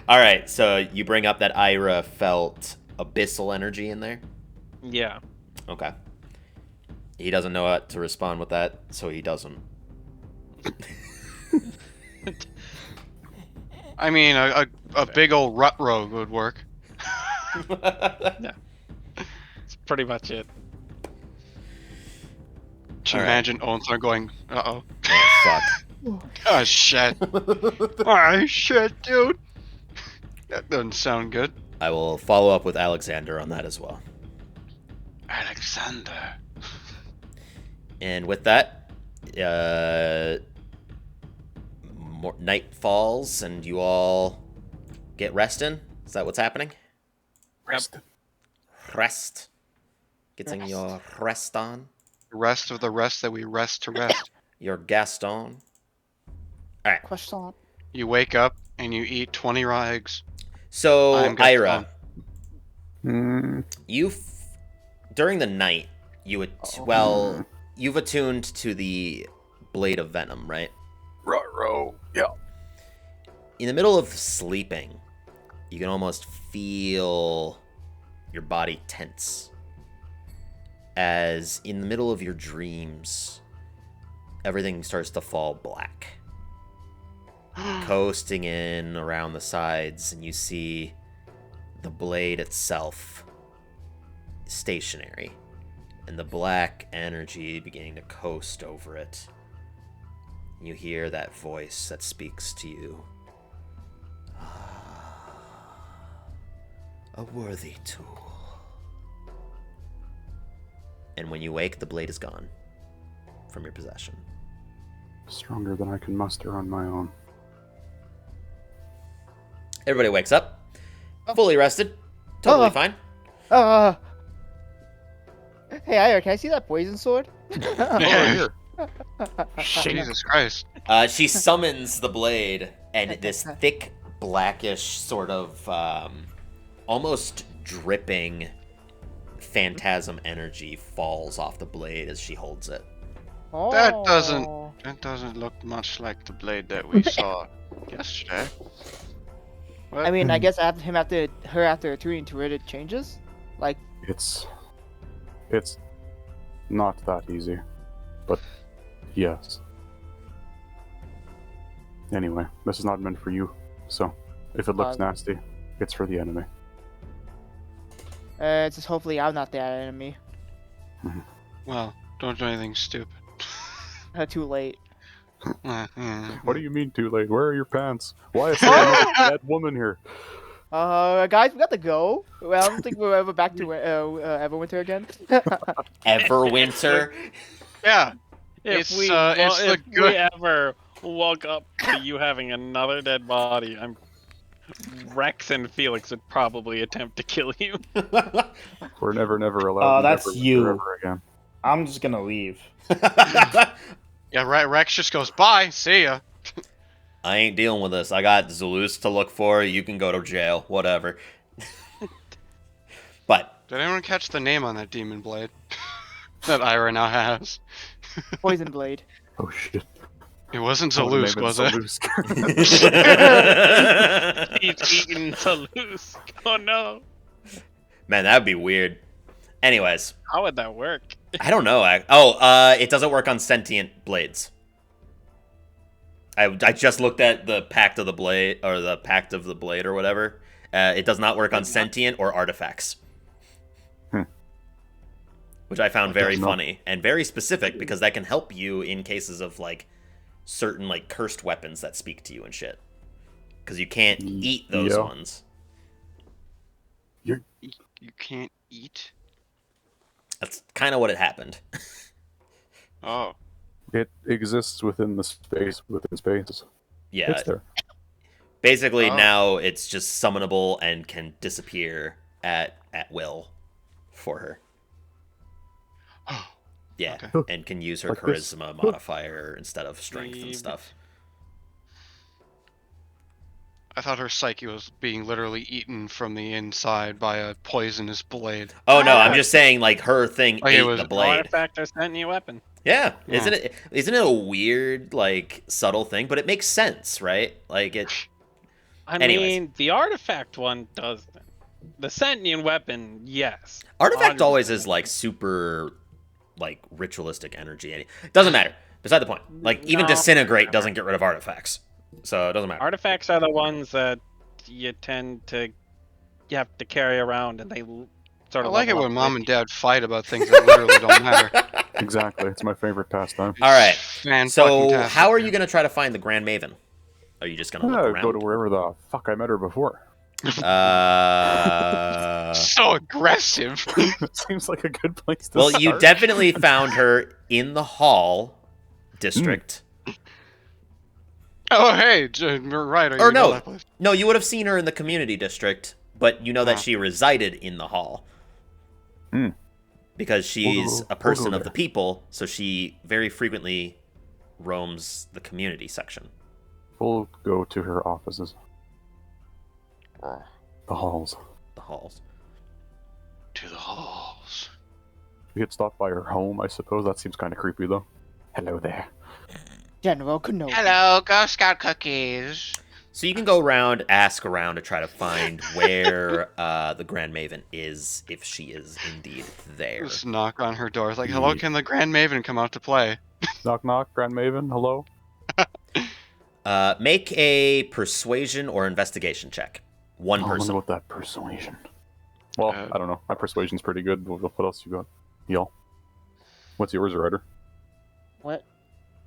Alright, so you bring up that Ira felt abyssal energy in there? Yeah. Okay. He doesn't know what to respond with that, so he doesn't. I mean, a big old rut rogue would work. That's pretty much it. Can you All right. imagine Onthar going, uh-oh. Oh, fuck. Oh, shit. Oh, shit, dude. That doesn't sound good. I will follow up with Alexander on that as well. Alexander. And with that, night falls and you all get resting. Is that what's happening? Rest. Rest. Getting Rest. your rest on. The rest of the rest that we rest to rest. Your Gaston. Alright. Croissant. You wake up and you eat 20 raw eggs. So, I'm Gaston. Ira, Hmm. during the night, you've attuned to the Blade of Venom, right? Ruh-roh. Yeah. In the middle of sleeping, you can almost feel your body tense. As in the middle of your dreams, everything starts to fall black. Coasting in around the sides, and you see the blade itself stationary, and the black energy beginning to coast over it. You hear that voice that speaks to you. A worthy tool. And when you wake, the blade is gone from your possession. Stronger than I can muster on my own. Everybody wakes up, fully rested, totally Oh. fine. Hey, Ira, can I see that poison sword? Here. Jesus Christ. She summons the blade, and this thick, blackish, sort of almost dripping phantasm energy falls off the blade as she holds it. That Oh. doesn't look much like the blade that we saw yesterday. What? I mean, I guess after tuning to it, it changes. Like, It's not that easy, but yes. Anyway, this is not meant for you, so if it looks nasty, it's for the enemy. it's just hopefully I'm not that enemy. Well, don't do anything stupid. Too late. What do you mean too late? Where are your pants? Why is there a dead woman here? Guys, we got to go. Well, I don't think we're ever back to Everwinter again. Everwinter? Yeah. If It's, we it's the if we good- ever Walk up to you having another dead body. Rex and Felix would probably attempt to kill you. We're never allowed. That's never, you. Ever again. I'm just gonna leave. Yeah, right. Rex just goes, bye, see ya. I ain't dealing with this. I got Zulus to look for. You can go to jail. Whatever. But Did anyone catch the name on that demon blade that Ira now has? Poison blade. Oh shit. It wasn't I would've Zalusk, named was it? Zalusk. He's eating Toulouse. Oh no. man, that would be weird. Anyways, How would that work? I don't know. It doesn't work on sentient blades. I just looked at the Pact of the Blade, or the Pact of the Blade, or whatever. It does not work on sentient or artifacts. Which I found very funny and very specific, because that can help you in cases of, like, certain, like, cursed weapons that speak to you and shit. Because you can't eat those ones. You can't eat? That's kind of what it happened. Oh. It exists within the space within space. Yeah. It's there. Basically, now it's just summonable and can disappear at will for her. Yeah, Okay. and can use her Like this. charisma modifier instead of strength and Maybe. stuff. I thought her psyche was being literally eaten from the inside by a poisonous blade. Oh no, Ah. I'm just saying, like, her thing Like it ate was- the blade. Artifact or sentient weapon. Yeah, Yeah. isn't it a weird, like, subtle thing? But it makes sense, right? Like, it. I Anyways. mean, the artifact one doesn't. The sentient weapon, yes. Artifact 100%. always is, like, super, like, ritualistic energy. It doesn't matter. Beside the point. Like, even No. disintegrate doesn't get rid of artifacts, so it doesn't matter. Artifacts are the ones that you have to carry around, and they sort I of. like it level when up mom with and you. dad fight about things that literally don't matter. Exactly. It's my favorite pastime. All right. Fan-fucking-tastic. So, how are you going to try to find the Grand Maven? Are you just going to look around? Go to wherever the fuck I met her before. So aggressive. It seems like a good place to Well, start. you definitely found her in the Hall district. Oh, hey, right. Or no. That place. No, you would have seen her in the community district, but you know that Ah. she resided in the Hall. Hmm. Because she's go- a person we'll go of the there. people, so she very frequently roams the community section. We'll go to her offices. The halls. The halls. To the halls. We could stop by her home, I suppose. That seems kind of creepy, though. Hello there. General Kenobi. Hello, Girl Scout cookies. So you can go around, ask around to try to find where the Grand Maven is, if she is indeed there. Just knock on her door. It's like, hello, can the Grand Maven come out to play? Knock, knock, Grand Maven. Hello. Make a persuasion or investigation check. One I don't person. know about that persuasion. Well, I don't know. My persuasion's pretty good. What else you got? Y'all. What's yours, Ryder? What?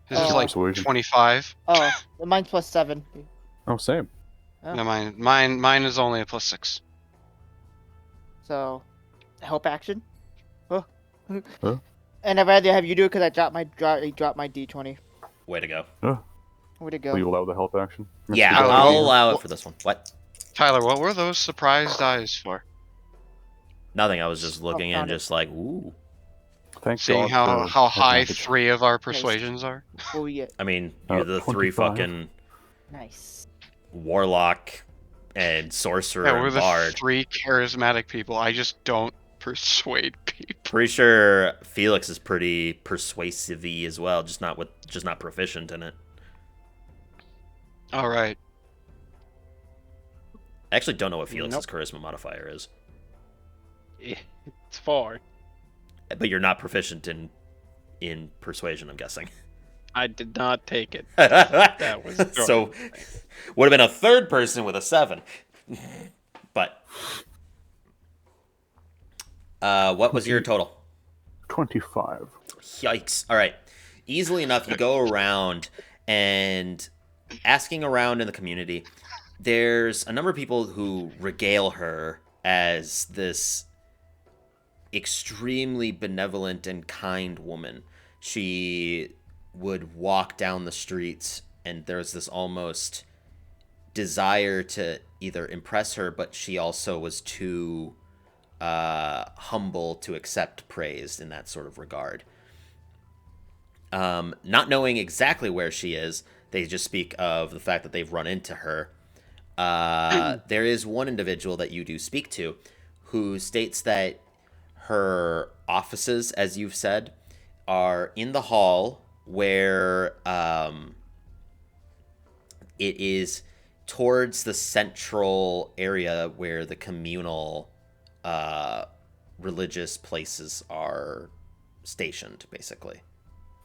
This is Oh. like Persuasion. 25. Oh, mine's +7. Oh, same. Oh. No, mine is only a +6. So, help action. Oh. Huh? And I'd rather have you do it because I dropped my D20. Way to go. Where'd it go? Will you allow the help action? Yeah, Tyler, I'll you- allow it for this one. What? Tyler, what were those surprised eyes for? Nothing. I was just looking and found it. just like, ooh. Thank Seeing God how for high advantage. 3 of our persuasions are? Oh, yeah. I mean, you're the three 25. fucking Nice. warlock and sorcerer Yeah, we're and the bard. 3 charismatic people. I just don't persuade people. Pretty sure Felix is pretty persuasive-y as well, just not proficient in it. All right. I actually don't know what Felix's charisma modifier is, It's 4. but you're not proficient in persuasion, I'm guessing. I did not take it. that was so would have been a third person with a 7. But what was your total? 25. Yikes. All right. Easily enough, you go around and asking around in the community. There's a number of people who regale her as this extremely benevolent and kind woman. She would walk down the streets and there's this almost desire to either impress her, but she also was too humble to accept praise in that sort of regard. Not knowing exactly where she is, they just speak of the fact that they've run into her. There is one individual that you do speak to who states that her offices, as you've said, are in the hall where it is towards the central area where the communal religious places are stationed, basically.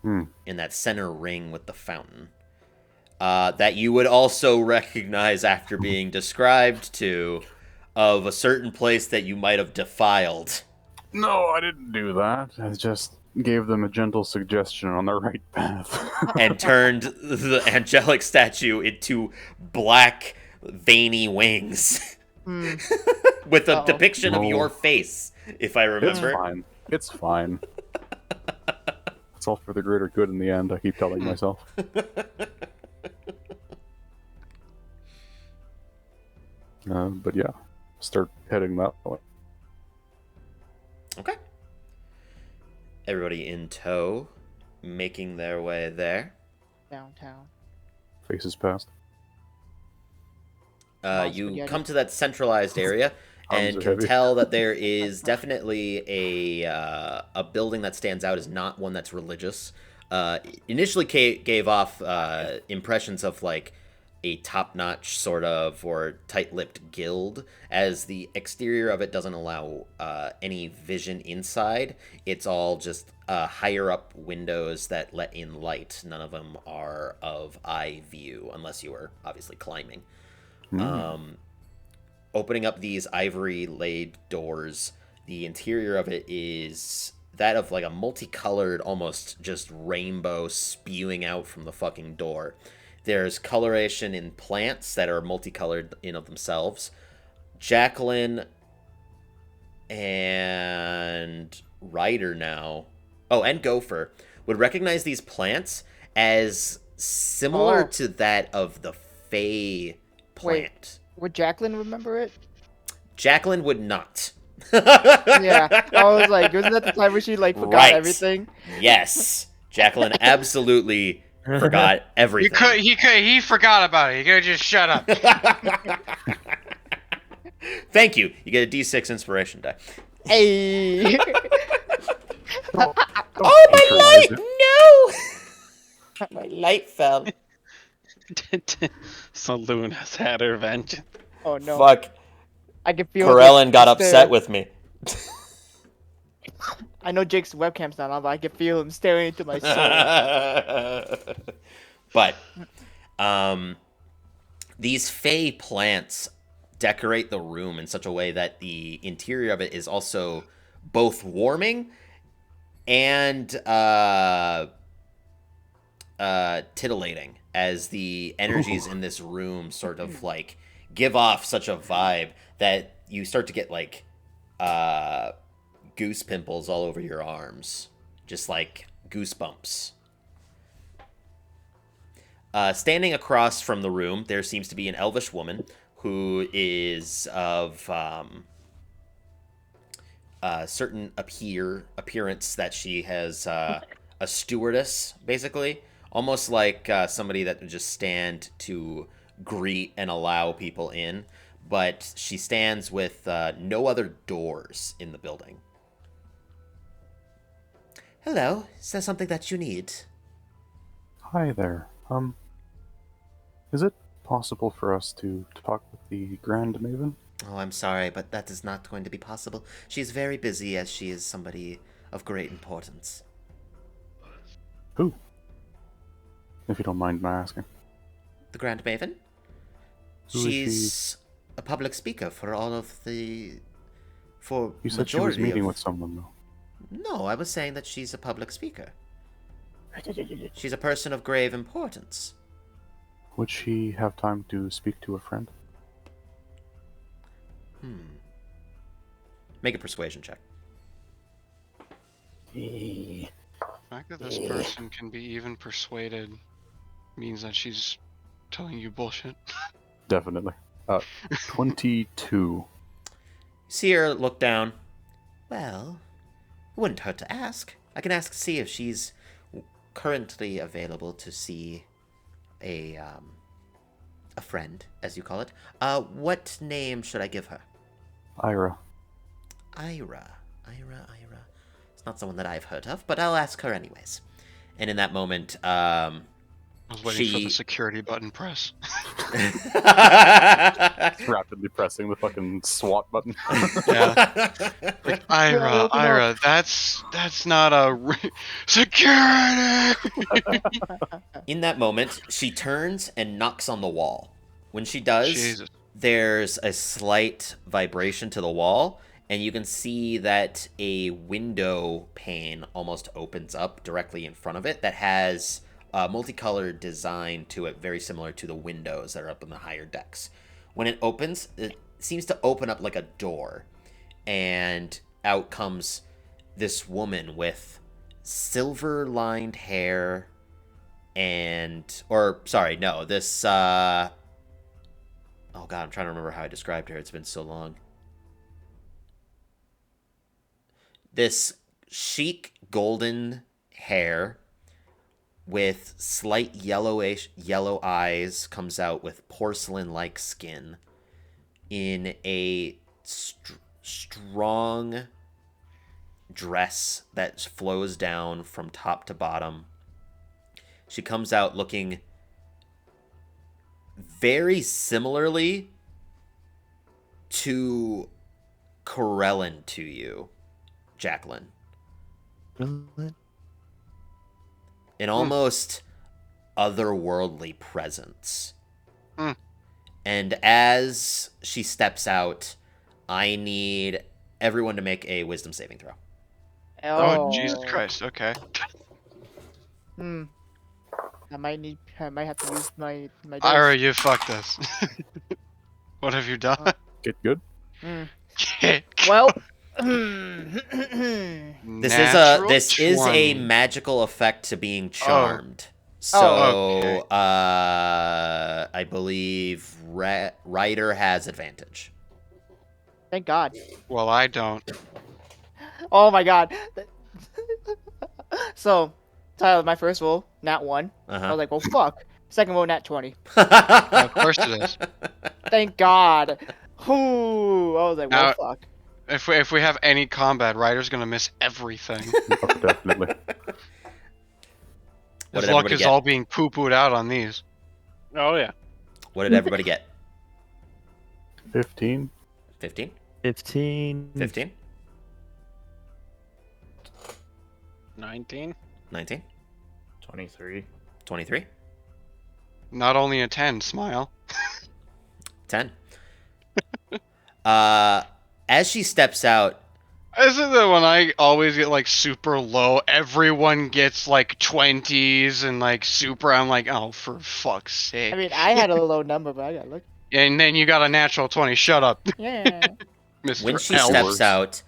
In that center ring with the fountain. That you would also recognize after being described to of a certain place that you might have defiled. No, I didn't do that. I just gave them a gentle suggestion on the right path. And turned the angelic statue into black, veiny wings. With a depiction of your face, if I remember. It's fine. It's fine. It's all for the greater good in the end, I keep telling myself. But yeah, start heading that way. Okay. Everybody in tow, making their way there. Downtown. Faces past. You spaghetti. come to that centralized area and Arms are can heavy. tell that there is definitely a building that stands out as not one that's religious. Initially gave off impressions of like a top-notch sort of or tight-lipped guild, as the exterior of it doesn't allow any vision inside. It's all just higher up windows that let in light. None of them are of eye view unless you are obviously climbing. Opening up these ivory-laid doors, the interior of it is that of like a multicolored, almost just rainbow spewing out from the fucking door. There's coloration in plants that are multicolored in of themselves. Jacqueline and Ryder now, and Gopher, would recognize these plants as similar to that of the Fey plant. Would Jacqueline remember it? Jacqueline would not. Yeah. I was like, wasn't that the time where she like forgot Right. everything? Yes. Jacqueline absolutely forgot everything. He forgot about it. You gotta just shut up. Thank you. You get a D6 inspiration die. Hey. Oh, my light! No! My light fell. Saloon has had her vengeance. Oh no. Fuck. I can feel Corellin got Jake upset with me. I know Jake's webcam's not on, but I can feel him staring into my soul. But these Fey plants decorate the room in such a way that the interior of it is also both warming and titillating, as the energies in this room sort of like give off such a vibe that you start to get like goose pimples all over your arms, just like goosebumps. Standing across from the room, there seems to be an elvish woman who is of certain appearance that she has a stewardess, basically. Almost like somebody that would just stand to greet and allow people in. But she stands with no other doors in the building. Hello, is there something that you need? Hi there. Is it possible for us to talk with the Grand Maven? Oh, I'm sorry, but that is not going to be possible. She's very busy, as she is somebody of great importance. Who? If you don't mind my asking. The Grand Maven? Who is She's a public speaker for all of the... for You said she was majority meeting of... with someone, though. No, I was saying that she's a public speaker. She's a person of grave importance. Would she have time to speak to a friend? Make a persuasion check. The fact that this person can be even persuaded means that she's telling you bullshit. Definitely. 22. See her look down. Well, it wouldn't hurt to ask. I can ask to see if she's currently available to see a friend, as you call it. What name should I give her? Ira. Ira. It's not someone that I've heard of, but I'll ask her anyways. And in that moment, I was waiting for the she security button press. Rapidly pressing the fucking SWAT button. Yeah. Like, Ira, that's not a security. In that moment, she turns and knocks on the wall. When she does, Jesus. there's a slight vibration to the wall, and you can see that a window pane almost opens up directly in front of it that has a multicolored design to it, very similar to the windows that are up in the higher decks. When it opens, it seems to open up like a door, and out comes this woman with silver-lined hair this oh god, I'm trying to remember how I described her. It's been so long. This chic golden hair with slight yellow eyes, comes out with porcelain-like skin in a strong dress that flows down from top to bottom. She comes out looking very similarly to Corellin to you, Jacqueline. Really? An almost otherworldly presence. Hmm. And as she steps out, I need everyone to make a wisdom saving throw. Oh, Jesus Christ. Okay. I might have to use my dice. Ira, you fucked us. What have you done? Get good? Well, This is a magical effect to being charmed. So okay. I believe Ryder has advantage. thank God. Well, I don't. Oh my God. So, Tyler, my first roll, nat 1. I was like, well, fuck. Second roll, nat 20. Of course it is. Thank God. Ooh, I was like, well, Now- fuck. If we have any combat, Ryder's gonna miss everything. Oh, definitely. What His did luck everybody is get? all being poo-pooed out on these. Oh yeah. What did everybody get? 15. 15? 15. 15? 19. 19? 23. 23? Not only a 10, smile. 10. As she steps out, Isn't that when I always get like super low, everyone gets like 20s and like super, I'm like, oh, for fuck's sake. I mean, I had a low number, but I got look. And then you got a natural 20, shut up, Yeah. Mr. when she L. steps out,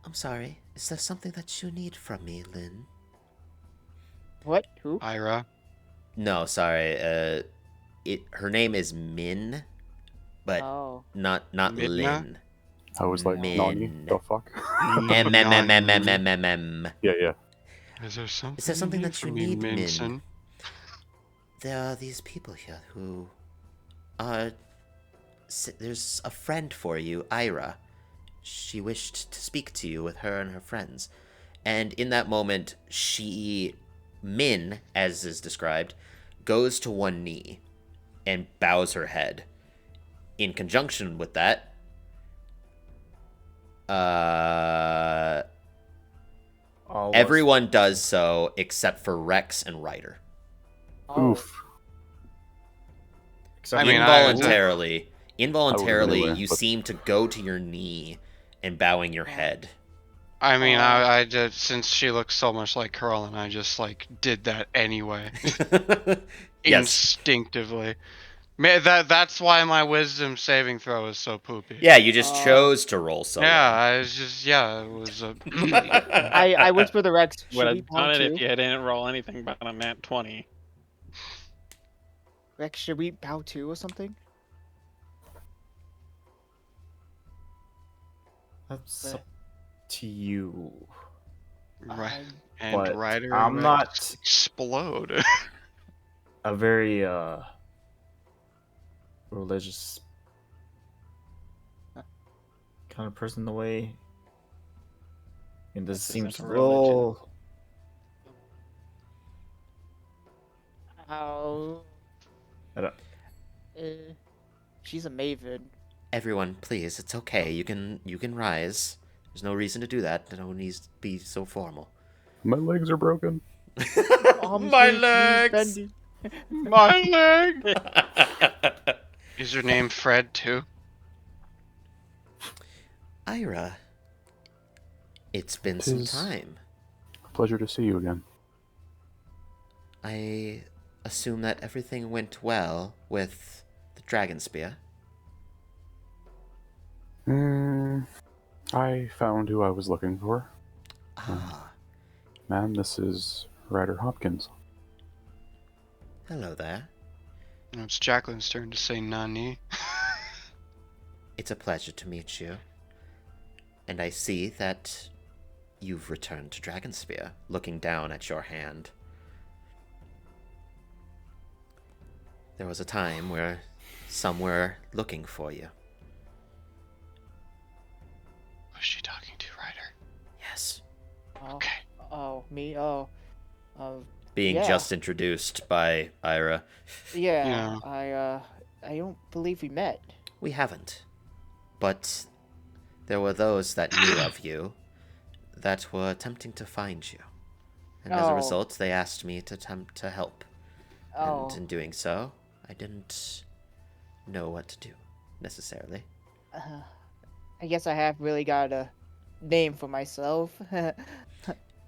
I'm sorry, is there something that you need from me, Lynn? What? Who? Ira. No, sorry. Her name is Min, but Oh. not Midna? Lynn. I was like, Min. Nani? The fuck? M. Yeah. Is there something, Is there something that you from me, need, Min? Minson? There are these people here who there's a friend for you, Ira. She wished to speak to you with her and her friends. And in that moment, Min, as is described, goes to one knee and bows her head. In conjunction with that, everyone does so except for Rex and Ryder. Oh. Oof. I mean, Involuntarily, anyway, you but- seem to go to your knee and bowing your head. I mean, I did, since she looks so much like Carolyn, I just like did that anyway. Yes. Instinctively. That's why my wisdom saving throw is so poopy. Yeah, you just chose to roll so Yeah, well. I was just, it was a... I whispered the Rex. Would Should we have done bomb it too? if you didn't roll anything but a nat 20. Like, should we bow to or something? That's But- up to you. Right. Um, And But Ryder I'm and not- Rex explode. A very religious kind of person in the way. And this This seems isn't a a religion. little. how? I don't- She's a maven. Everyone, please, it's okay. You can rise. There's no reason to do that. No one needs to be so formal. My legs are broken. My Please, legs. Bendy. My leg! Is your name Fred too? Ira, it's been some Tis- time. Pleasure to see you again. I assume that everything went well with the dragon spear. I found who I was looking for. Ah, Ma'am, this is Ryder Hopkins. hello there. Now it's Jacqueline's turn to say Nani. It's a pleasure to meet you. And I see that you've returned to Dragonspear, looking down at your hand. There was a time where some were looking for you. Who's she talking to, Ryder? Yes. Oh, Okay. oh, me? Oh. Being Yeah. just introduced by Ira. Yeah, Yeah. I don't believe we met. We haven't. But there were those that knew of you that were attempting to find you. And as a Oh. result, they asked me to attempt to help. Oh, And in doing so, I didn't know what to do, necessarily. I guess I have really got a name for myself.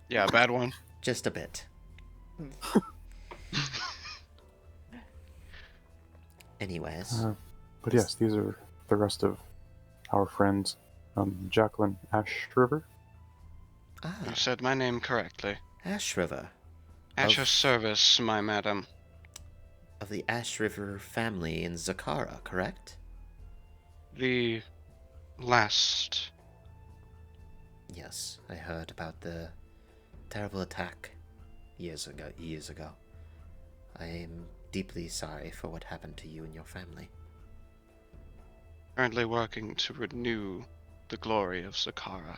Yeah, bad one. Just a bit. Anyways, But yes, these are the rest of our friends. Jacqueline Ashriver. You said my name correctly. Ash River. At Of- your service, my madam. Of the Ash River family in Zakara, correct? The last. Yes, I heard about the terrible attack years ago. I am deeply sorry for what happened to you and your family. Currently working to renew the glory of Zakara.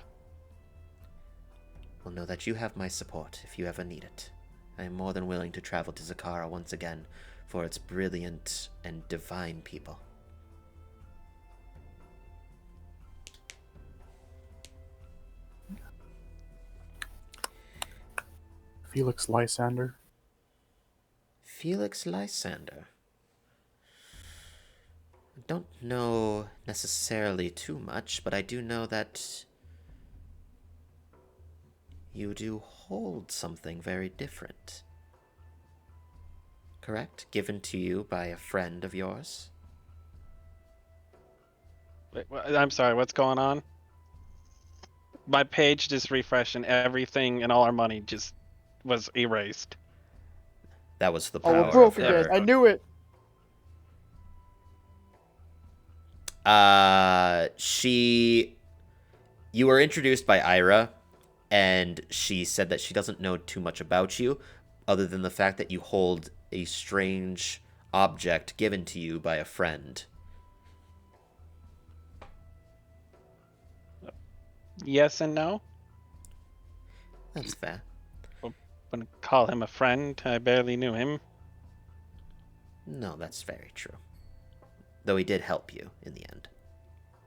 Well, know that you have my support if you ever need it. I am more than willing to travel to Zakara once again for its brilliant and divine people. Felix Lysander. Felix Lysander. I don't know necessarily too much, but I do know that you do hold something very different. Correct? Given to you by a friend of yours? Wait, I'm sorry, what's going on? My page just refreshed and everything and all our money just was erased. That was the oh, power we're broke of again. her. I knew it. You were introduced by Ira, and she said that she doesn't know too much about you, other than the fact that you hold a strange object given to you by a friend. Yes and no. That's fair. Wouldn't call him a friend. I barely knew him. No, that's very true. Though he did help you in the end.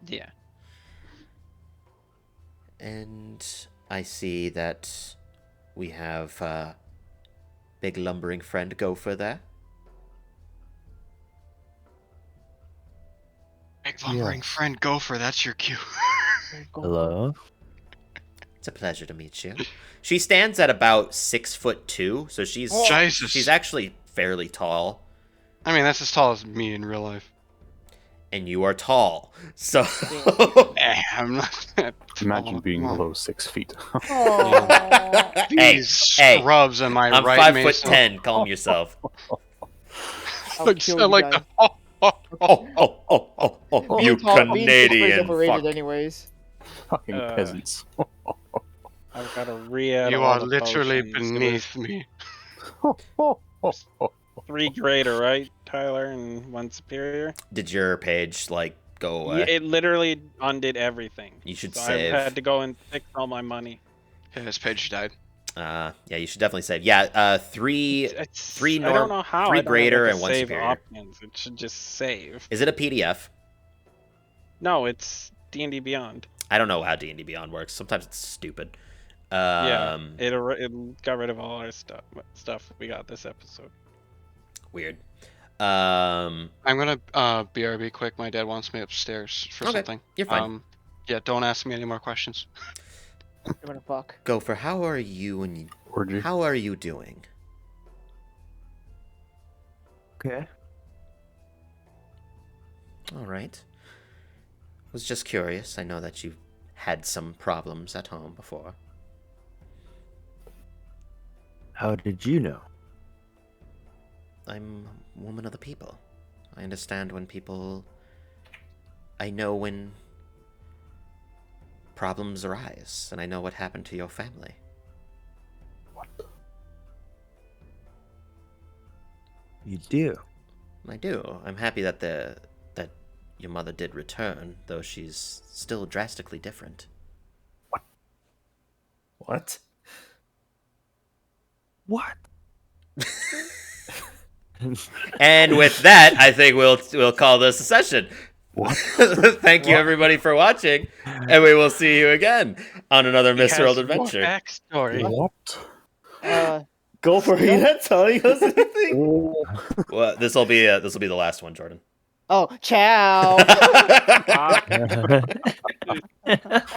Yeah. And I see that we have big lumbering friend Gopher there. Big lumbering friend Gopher, that's your cue. Hello? It's a pleasure to meet you. She stands at about 6'2", so she's Jesus. she's actually fairly tall, I mean, that's as tall as me in real life. and you are tall. So I'm not that Imagine tall. being Come on. below 6 feet. Aw. Hey, These scrubs, am I I'm right, 5'10". Mason? Calm yourself. I'll I kill sound you like guys. the You Being tall is Canadian overrated fuck. anyways. Fucking peasants. I've got to re-add You all are the literally potions. It was beneath me. 3 greater, right, Tyler, and 1 superior? Did your page like go Yeah, away? it literally undid everything. You should So save. I had to go and fix all my money. Yeah, his page died. Yeah, you should definitely save. Yeah, three I don't know how. 3 I don't have, greater like, a and 1 save superior. options. It should just save. Is it a PDF? No, it's D&D Beyond. I don't know how D&D Beyond works. Sometimes it's stupid. Yeah, it got rid of all our stuff we got this episode. Weird. I'm gonna BRB quick. My dad wants me upstairs for Okay, something. you're fine. Yeah, don't ask me any more questions. I'm gonna fuck. Gopher, how are you Orgy. how are you doing? Okay. All right. Was just curious. I know that you had some problems at home before. How did you know? I'm a woman of the people. I understand when people... I know when problems arise, and I know what happened to your family. You do. I do. I'm happy that that your mother did return, though she's still drastically different. What? What? And with that, I think we'll call this a session. What? Thank you everybody for watching, and we will see you again on another Misworld adventure. Backstory. What? Go for it. You're not telling us anything. Oh. Well, this will be the last one, Jordan. Oh, ciao.